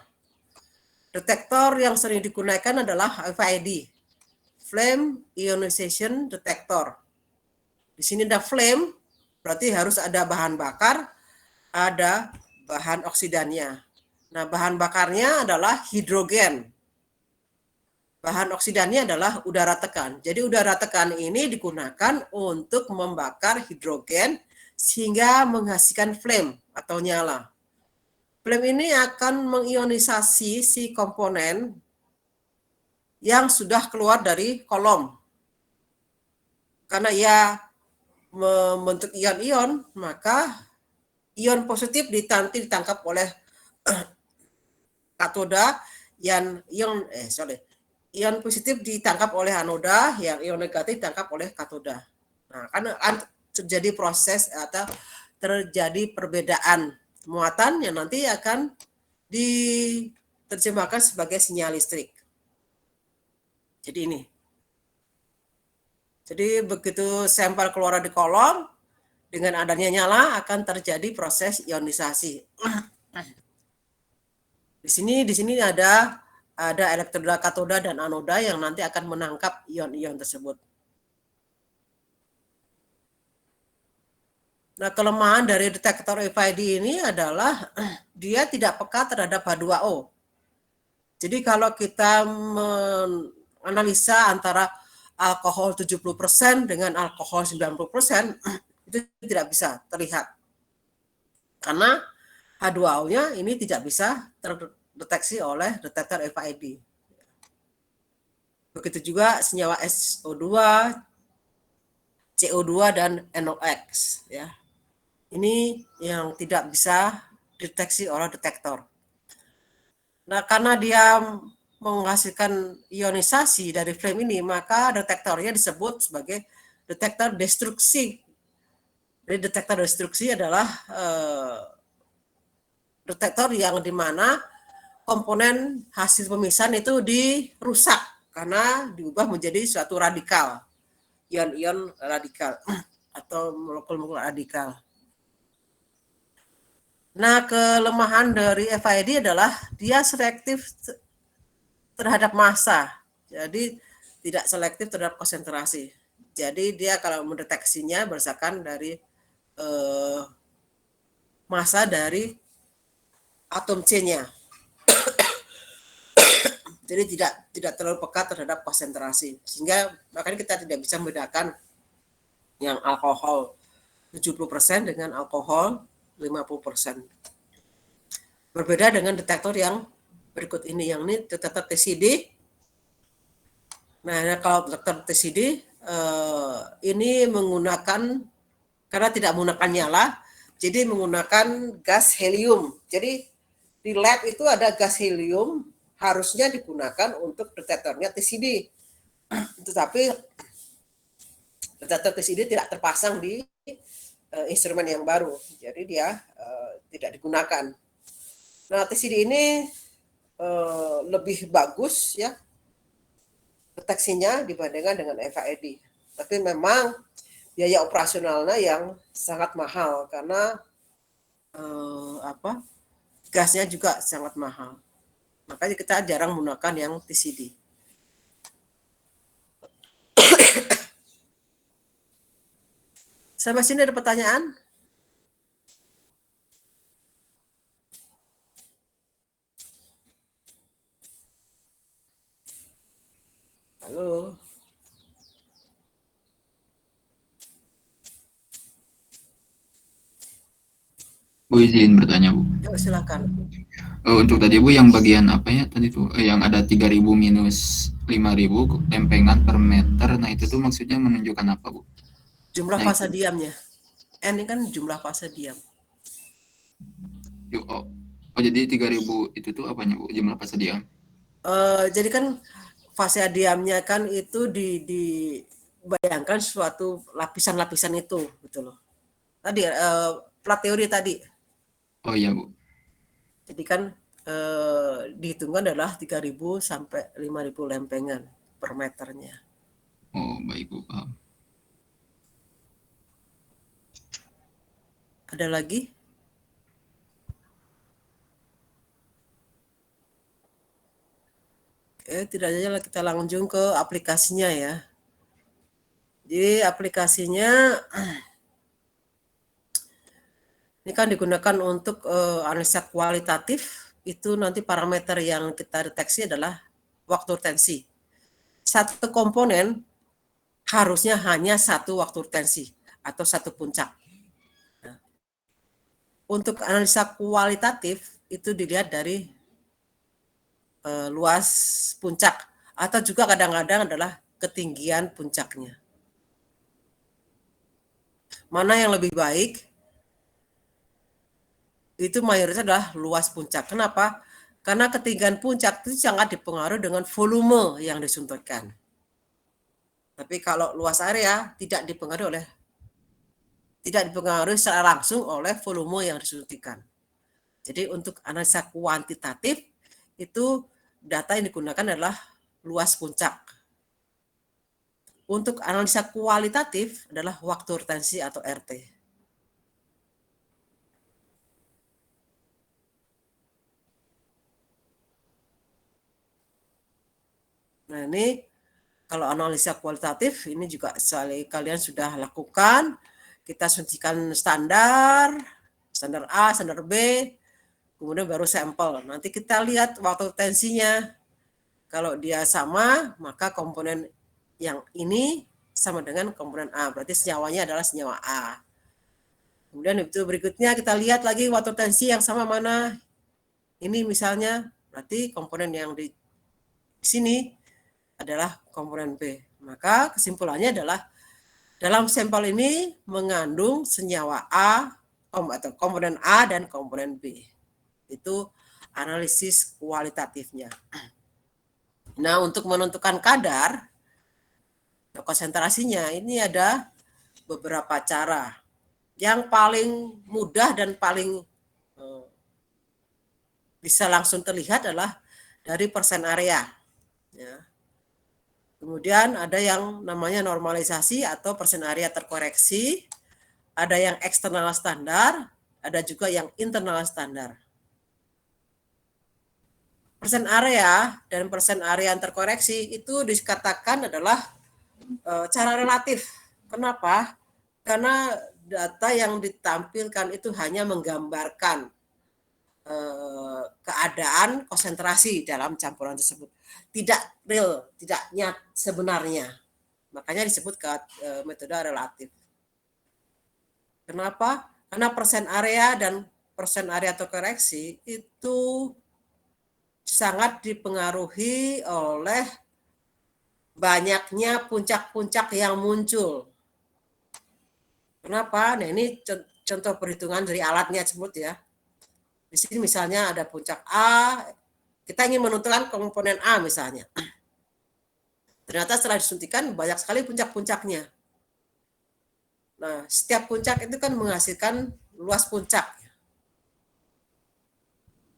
Detektor yang sering digunakan adalah FID, Flame Ionization Detector. Di sini ada flame, berarti harus ada bahan bakar, ada bahan oksidannya. Nah, bahan bakarnya adalah hidrogen. Bahan oksidannya adalah udara tekan. Jadi udara tekan ini digunakan untuk membakar hidrogen sehingga menghasilkan flame atau nyala. Flame ini akan mengionisasi si komponen yang sudah keluar dari kolom. Karena ia membentuk ion-ion, maka ion positif nanti ditangkap oleh katoda, ion positif ditangkap oleh anoda, yang ion negatif ditangkap oleh katoda. Nah, kan terjadi proses atau terjadi perbedaan muatan yang nanti akan diterjemahkan sebagai sinyal listrik. Jadi ini. Jadi begitu sampel keluar di kolom, dengan adanya nyala akan terjadi proses ionisasi. Di sini ada elektroda katoda dan anoda yang nanti akan menangkap ion-ion tersebut. Nah, kelemahan dari detektor RFID ini adalah dia tidak peka terhadap H2O. Jadi kalau kita menganalisa antara alkohol 70% dengan alkohol 90%, itu tidak bisa terlihat. Karena H2O-nya ini tidak bisa terdeteksi oleh detektor RFID. Begitu juga senyawa SO2, CO2 dan NOx ya. Ini yang tidak bisa dideteksi oleh detektor. Nah, karena dia menghasilkan ionisasi dari flame ini, maka detektornya disebut sebagai detektor destruksi. Jadi detektor destruksi adalah detektor yang dimana komponen hasil pemisahan itu dirusak karena diubah menjadi suatu radikal, ion-ion radikal atau molekul-molekul radikal. Nah, kelemahan dari FID adalah dia selektif terhadap massa, jadi tidak selektif terhadap konsentrasi. Jadi dia kalau mendeteksinya berdasarkan dari massa dari atom C-nya. Jadi tidak terlalu peka terhadap konsentrasi, sehingga makanya kita tidak bisa membedakan yang alkohol 70% dengan alkohol 50%. Berbeda dengan detektor yang berikut ini, yang ini detektor TCD. Nah, kalau detektor TCD ini menggunakan, karena tidak menggunakan nyala, jadi menggunakan gas helium. Jadi di lab itu ada gas helium, harusnya digunakan untuk detektornya TCD. Tetapi detektor TCD tidak terpasang di instrumen yang baru, jadi dia tidak digunakan. Nah, TCD ini lebih bagus ya deteksinya dibandingkan dengan FID. Tapi memang biaya operasionalnya yang sangat mahal karena gasnya juga sangat mahal. Makanya kita jarang menggunakan yang TCD. Sampai sini ada pertanyaan? Halo. Bu, izin bertanya, Bu. Yuk, silakan. Untuk tadi, Bu, yang bagian apa ya tadi tuh? Yang ada 3.000 minus 5.000 lempengan per meter. Nah, itu tuh maksudnya menunjukkan apa, Bu? Jumlah Nah, fase itu. diamnya. N ini kan jumlah fase diam. Jadi 3.000 itu tuh apanya, Bu? Jumlah fase diam? Jadi kan fase diamnya kan itu dibayangkan suatu lapisan-lapisan itu, gitu loh. Tadi plat teori tadi. Oh iya, Bu. Jadi kan dihitungkan adalah 3.000 sampai 5.000 lempengan per meternya. Oh, baik, Bu. Paham. Ada lagi? Tidak aja kita langsung ke aplikasinya ya. Jadi aplikasinya ini kan digunakan untuk analisa kualitatif. Itu nanti parameter yang kita deteksi adalah waktu retensi. Satu komponen harusnya hanya satu waktu retensi atau satu puncak. Nah, untuk analisa kualitatif itu dilihat dari luas puncak atau juga kadang-kadang adalah ketinggian puncaknya. Mana yang lebih baik? Itu mayoritas adalah luas puncak. Kenapa? Karena ketinggian puncak itu sangat dipengaruhi dengan volume yang disuntikkan. Tapi kalau luas area tidak dipengaruhi secara langsung oleh volume yang disuntikan. Jadi untuk analisa kuantitatif itu data yang digunakan adalah luas puncak. Untuk analisa kualitatif adalah waktu retensi atau RT. Nah, ini kalau analisa kualitatif ini juga kalian sudah lakukan, kita suntikan standar A, standar B, kemudian baru sampel. Nanti kita lihat waktu tensinya. Kalau dia sama, maka komponen yang ini sama dengan komponen A. Berarti senyawanya adalah senyawa A. Kemudian itu berikutnya kita lihat lagi waktu tensi yang sama mana. Ini misalnya, berarti komponen yang di sini adalah komponen B. Maka kesimpulannya adalah dalam sampel ini mengandung senyawa A atau komponen A dan komponen B. Itu analisis kualitatifnya. Nah, untuk menentukan kadar konsentrasinya ini ada beberapa cara. Yang paling mudah dan paling bisa langsung terlihat adalah dari persen area. Ya. Kemudian ada yang namanya normalisasi atau persen area terkoreksi, ada yang eksternal standar, ada juga yang internal standar. Persen area dan persen area yang terkoreksi itu dikatakan adalah cara relatif. Kenapa? Karena data yang ditampilkan itu hanya menggambarkan keadaan konsentrasi dalam campuran tersebut. Tidak real, tidak nyat sebenarnya. Makanya disebut metode relatif. Kenapa? Karena persen area dan persen area terkoreksi itu sangat dipengaruhi oleh banyaknya puncak-puncak yang muncul. Kenapa? Nah, ini contoh perhitungan dari alatnya tersebut ya. Di sini misalnya ada puncak A, kita ingin menentukan komponen A misalnya. Ternyata setelah disuntikan banyak sekali puncak-puncaknya. Nah, setiap puncak itu kan menghasilkan luas puncak.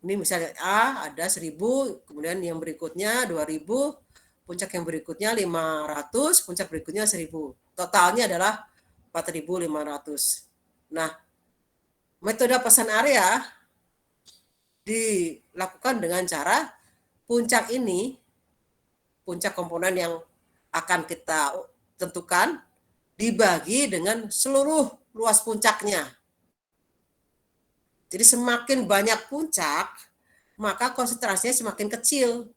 Ini misalnya A ada 1000, kemudian yang berikutnya 2000, puncak yang berikutnya 500, puncak berikutnya 1000. Totalnya adalah 4500. Nah, metode persen area dilakukan dengan cara puncak ini, puncak komponen yang akan kita tentukan, dibagi dengan seluruh luas puncaknya. Jadi semakin banyak puncak, maka konsentrasinya semakin kecil.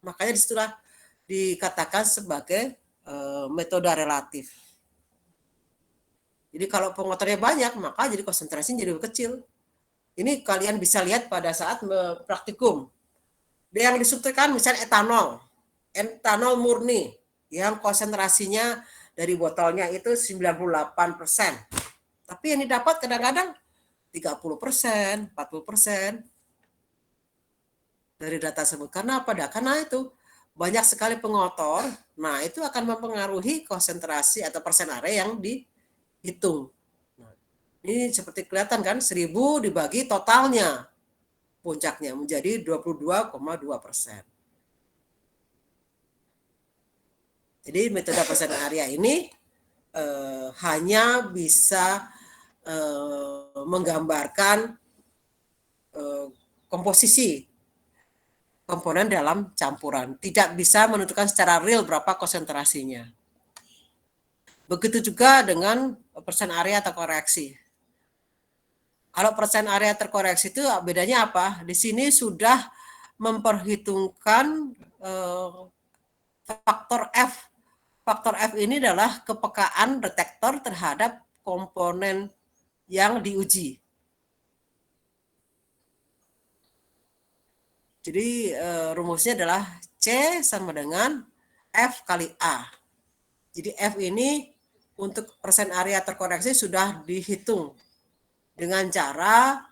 Makanya disitulah dikatakan sebagai metode relatif. Jadi kalau pengotornya banyak, maka jadi konsentrasinya jadi lebih kecil. Ini kalian bisa lihat pada saat praktikum. Yang disuntikan misalnya etanol murni, yang konsentrasinya dari botolnya itu 98%. Tapi yang didapat kadang-kadang 30%, 40% dari data tersebut. Karena apa? Karena itu banyak sekali pengotor, nah itu akan mempengaruhi konsentrasi atau persen area yang dihitung. Nah, ini seperti kelihatan kan, 1000 dibagi totalnya, puncaknya menjadi 22,2%. Jadi metode persen area ini hanya bisa menggambarkan komposisi komponen dalam campuran, tidak bisa menentukan secara real berapa konsentrasinya. Begitu juga dengan persen area terkoreksi. Kalau persen area terkoreksi itu bedanya apa? Di sini sudah memperhitungkan faktor F. Faktor F ini adalah kepekaan detektor terhadap komponen yang diuji. Jadi rumusnya adalah C sama dengan F kali A. Jadi F ini untuk persen area terkoreksi sudah dihitung dengan cara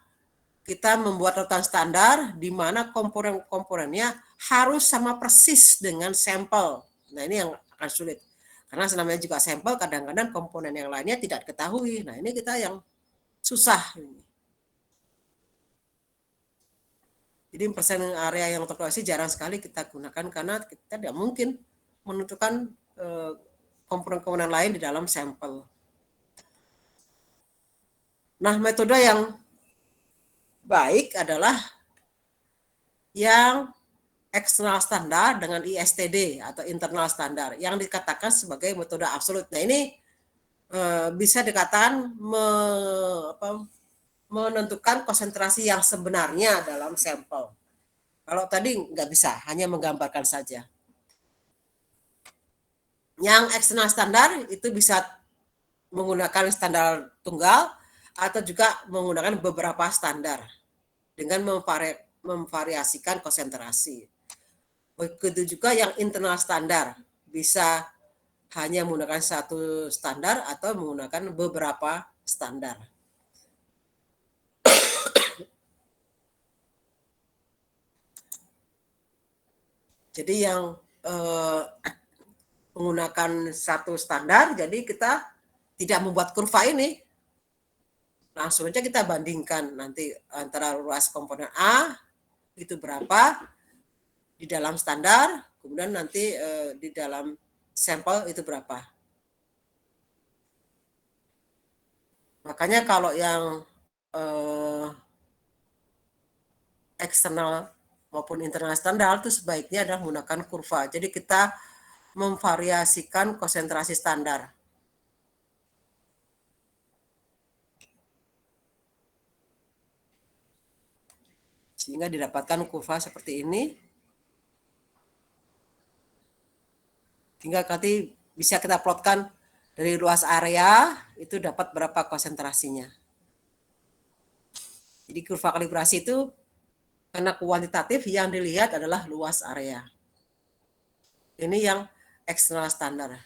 kita membuat rentang standar di mana komponen-komponennya harus sama persis dengan sampel. Nah, ini yang akan sulit. Karena namanya juga sampel, kadang-kadang komponen yang lainnya tidak diketahui. Nah, ini kita yang susah. Jadi persen area yang terkoreksi jarang sekali kita gunakan karena kita tidak mungkin menentukan komponen-komponen lain di dalam sampel. Nah, metode yang baik adalah yang eksternal standar dengan ISTD atau internal standar yang dikatakan sebagai metode absolut. Nah, ini bisa dikatakan menentukan konsentrasi yang sebenarnya dalam sampel. Kalau tadi nggak bisa, hanya menggambarkan saja. Yang eksternal standar itu bisa menggunakan standar tunggal atau juga menggunakan beberapa standar dengan memvariasikan konsentrasi. Begitu juga yang internal standar, bisa hanya menggunakan satu standar atau menggunakan beberapa standar. Jadi yang menggunakan satu standar, jadi kita tidak membuat kurva ini, langsung aja kita bandingkan nanti antara luas komponen A itu berapa di dalam standar, kemudian nanti di dalam sampel itu berapa. Makanya kalau yang eksternal maupun internal standar itu sebaiknya adalah menggunakan kurva. Jadi kita memvariasikan konsentrasi standar. Sehingga didapatkan kurva seperti ini. Tinggal nanti bisa kita plotkan dari luas area itu dapat berapa konsentrasinya. Jadi kurva kalibrasi itu karena kuantitatif yang dilihat adalah luas area. Ini yang eksternal standar.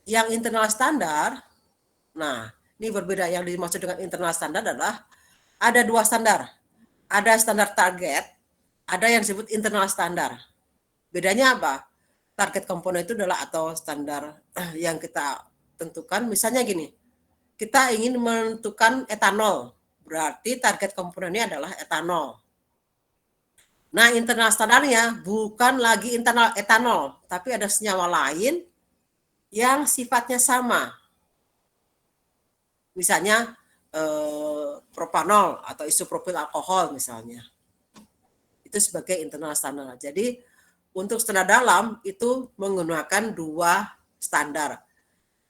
Yang internal standar, nah ini berbeda. Yang dimaksud dengan internal standar adalah ada dua standar. Ada standar target, ada yang disebut internal standar. Bedanya apa? Target komponen itu adalah atau standar yang kita tentukan. Misalnya gini, kita ingin menentukan etanol, berarti target komponennya adalah etanol. Nah, internal standarnya bukan lagi internal etanol, tapi ada senyawa lain yang sifatnya sama. Misalnya propanol atau isopropil alkohol misalnya. Itu sebagai internal standar. Jadi untuk standar dalam itu menggunakan dua standar.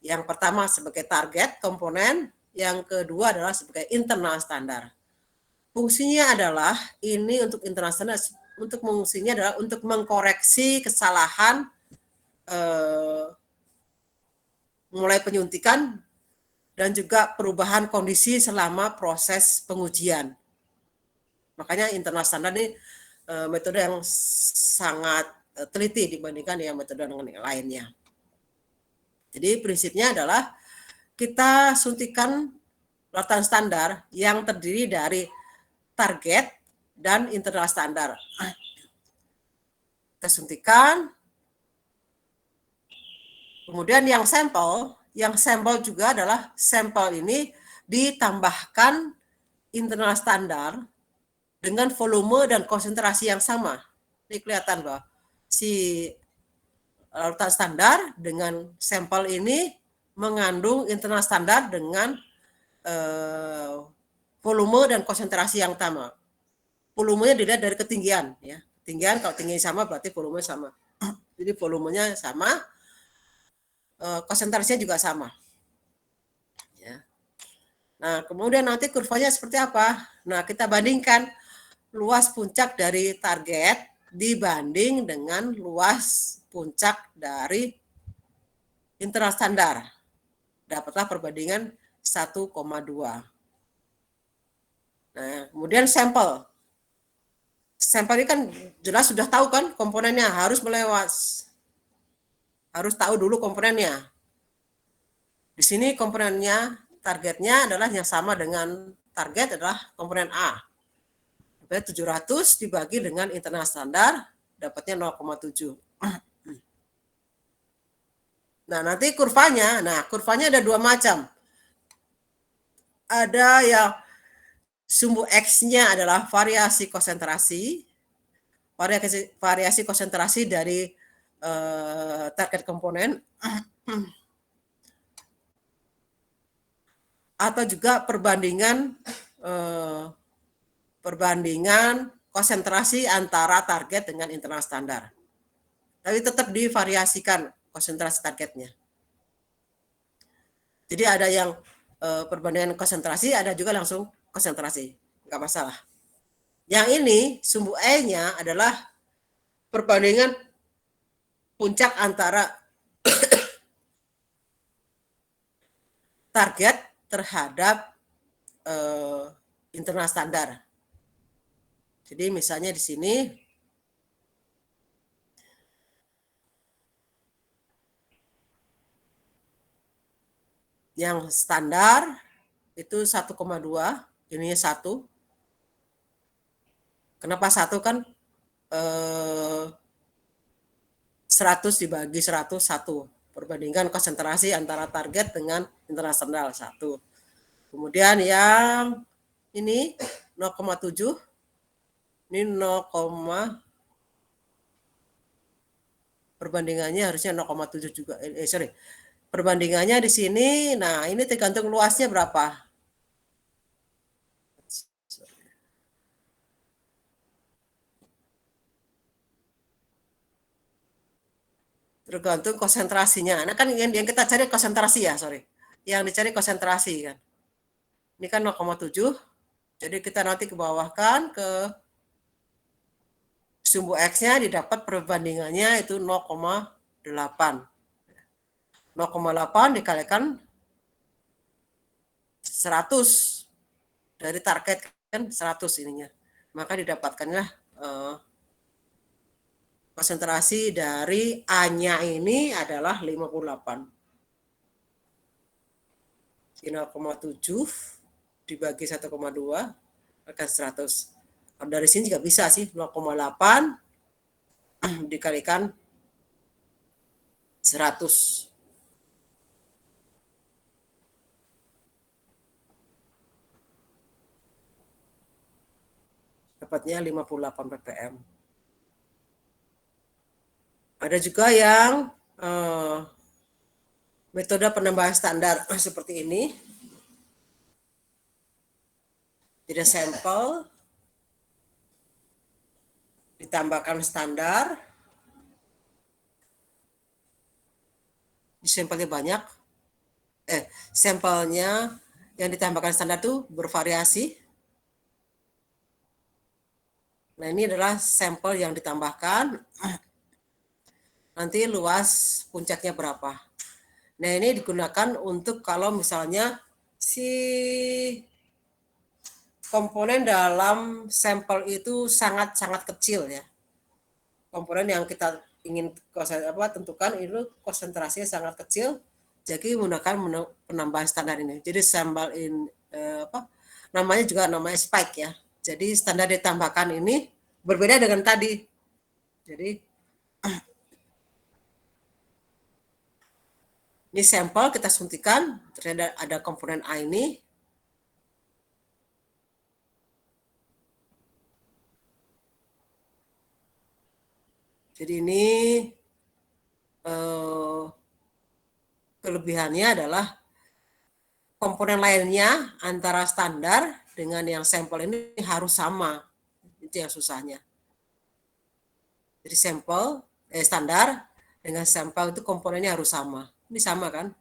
Yang pertama sebagai target komponen, yang kedua adalah sebagai internal standar. Fungsinya adalah ini untuk internal standar, untuk fungsinya adalah untuk mengkoreksi kesalahan mulai penyuntikan dan juga perubahan kondisi selama proses pengujian. Makanya internal standar ini metode yang sangat teliti dibandingkan yang metode yang lainnya. Jadi prinsipnya adalah kita suntikan larutan standar yang terdiri dari target dan internal standar. Kita suntikan. Kemudian yang sampel juga adalah sampel ini ditambahkan internal standar dengan volume dan konsentrasi yang sama. Ini kelihatan bahwa si larutan standar dengan sampel ini mengandung internal standar dengan volume dan konsentrasi yang sama. Volumenya dilihat dari ketinggian, ya. Ketinggian kalau tingginya sama berarti volumenya sama. Jadi volumenya sama, konsentrasinya juga sama. Ya. Nah, kemudian nanti kurvanya seperti apa? Nah, kita bandingkan luas puncak dari target dibanding dengan luas puncak dari internal standar. Dapatlah perbandingan 1,2. Nah, kemudian sampel. Sampel ini kan jelas sudah tahu kan komponennya, harus tahu dulu komponennya. Di sini komponennya, targetnya adalah yang sama dengan target adalah komponen A. 700 dibagi dengan internal standar, dapatnya 0,7. Nah, nanti kurvanya ada dua macam. Ada yang sumbu X-nya adalah variasi konsentrasi dari target komponen, atau juga perbandingan konsentrasi antara target dengan internal standar. Tapi tetap divariasikan konsentrasi targetnya. Jadi ada yang perbandingan konsentrasi, ada juga langsung konsentrasi, nggak masalah. Yang ini sumbu E-nya adalah perbandingan puncak antara target terhadap internal standar. Jadi misalnya di sini yang standar itu 1,2, ininya 1. Kenapa 1 kan 100 dibagi 100, 1. Perbandingan konsentrasi antara target dengan internasional 1. Kemudian yang ini 0,7, ini 0, perbandingannya harusnya 0,7 juga. Perbandingannya di sini, nah ini tergantung luasnya berapa. Tergantung konsentrasinya. Nah kan yang kita cari konsentrasi ya, sorry. Yang dicari konsentrasi kan. Ini kan 0,7. Jadi kita nanti ke bawahkan ke sumbu X-nya didapat perbandingannya itu 0,8. 0,8 dikalikan 100 dari target kan 100 ininya. Maka didapatkanlah konsentrasi dari A-nya ini adalah 58. 0,7 dibagi 1,2 akan 100. Dari sini juga bisa sih 0,8 dikalikan 100. Dapatnya 58 ppm. Ada juga yang metode penambahan standar seperti ini. Jadi sampel ditambahkan standar. Sampelnya banyak. Sampelnya yang ditambahkan standar itu bervariasi. Nah, ini adalah sampel yang ditambahkan. Nanti luas puncaknya berapa. Nah, ini digunakan untuk kalau misalnya si komponen dalam sampel itu sangat-sangat kecil ya. Komponen yang kita ingin tentukan itu konsentrasinya sangat kecil, jadi menggunakan penambahan standar ini. Jadi sampel ini namanya juga namanya spike ya. Jadi standar ditambahkan ini berbeda dengan tadi. Jadi ini sampel kita suntikan, ternyata ada komponen A ini. Jadi ini kelebihannya adalah komponen lainnya antara standar dengan yang sampel ini harus sama. Itu yang susahnya. Jadi sampel standar dengan sampel itu komponennya harus sama. Ini sama kan?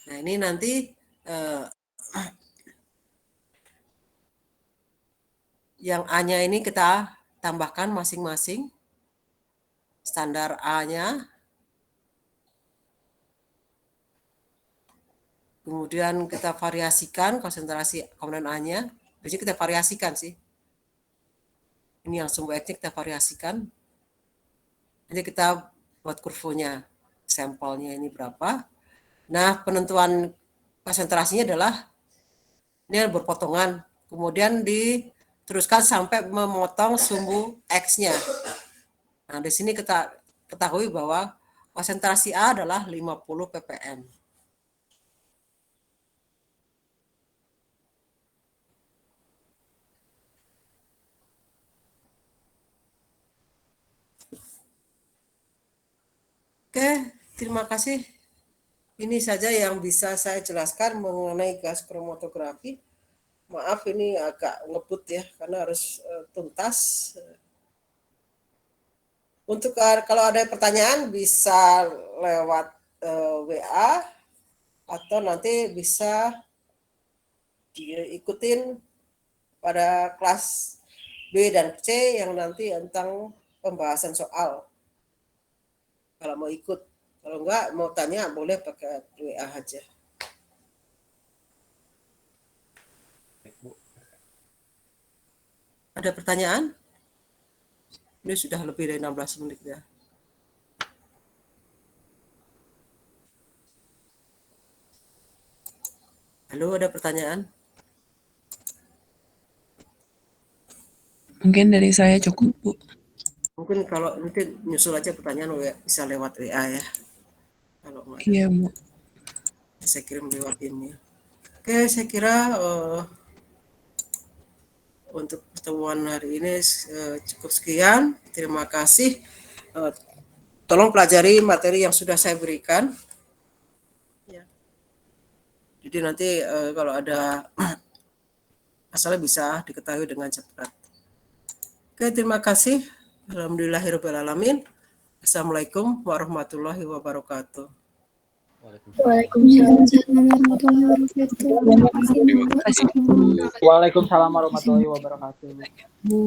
Nah, ini nanti yang A-nya ini kita tambahkan masing-masing. Standar A-nya. Kemudian kita variasikan konsentrasi komponen A-nya. Biasanya kita variasikan sih. Ini yang sumbu X-nya kita variasikan. Nanti kita buat kurvonya. Sampelnya ini berapa. Nah, penentuan konsentrasinya adalah ini berpotongan. Kemudian diteruskan sampai memotong sumbu X-nya. Nah, di sini kita ketahui bahwa konsentrasi A adalah 50 ppm. Oke, terima kasih. Ini saja yang bisa saya jelaskan mengenai gas kromatografi. Maaf ini agak ngebut ya, karena harus tuntas. Untuk kalau ada pertanyaan bisa lewat WA atau nanti bisa diikutin pada kelas B dan C yang nanti tentang pembahasan soal. Kalau mau ikut, kalau enggak mau tanya boleh pakai WA aja. Ada pertanyaan? Ini sudah lebih dari 16 menit ya. Halo, ada pertanyaan? Mungkin dari saya cukup, Bu. Mungkin kalau nanti nyusul aja pertanyaan bisa lewat WA ya. Kalau enggak, Iya, Bu. saya kirim lewat email. Oke, saya kira untuk pertemuan hari ini cukup sekian. Terima kasih. Tolong pelajari materi yang sudah saya berikan. Ya. Jadi nanti kalau ada masalah bisa diketahui dengan cepat. Oke, terima kasih. Alhamdulillahirrahmanirrahim. Assalamualaikum warahmatullahi wabarakatuh. Waalaikumsalam warahmatullahi wabarakatuh. Terima kasih. Terima kasih, Bu. Waalaikumsalam warahmatullahi wabarakatuh. Bu.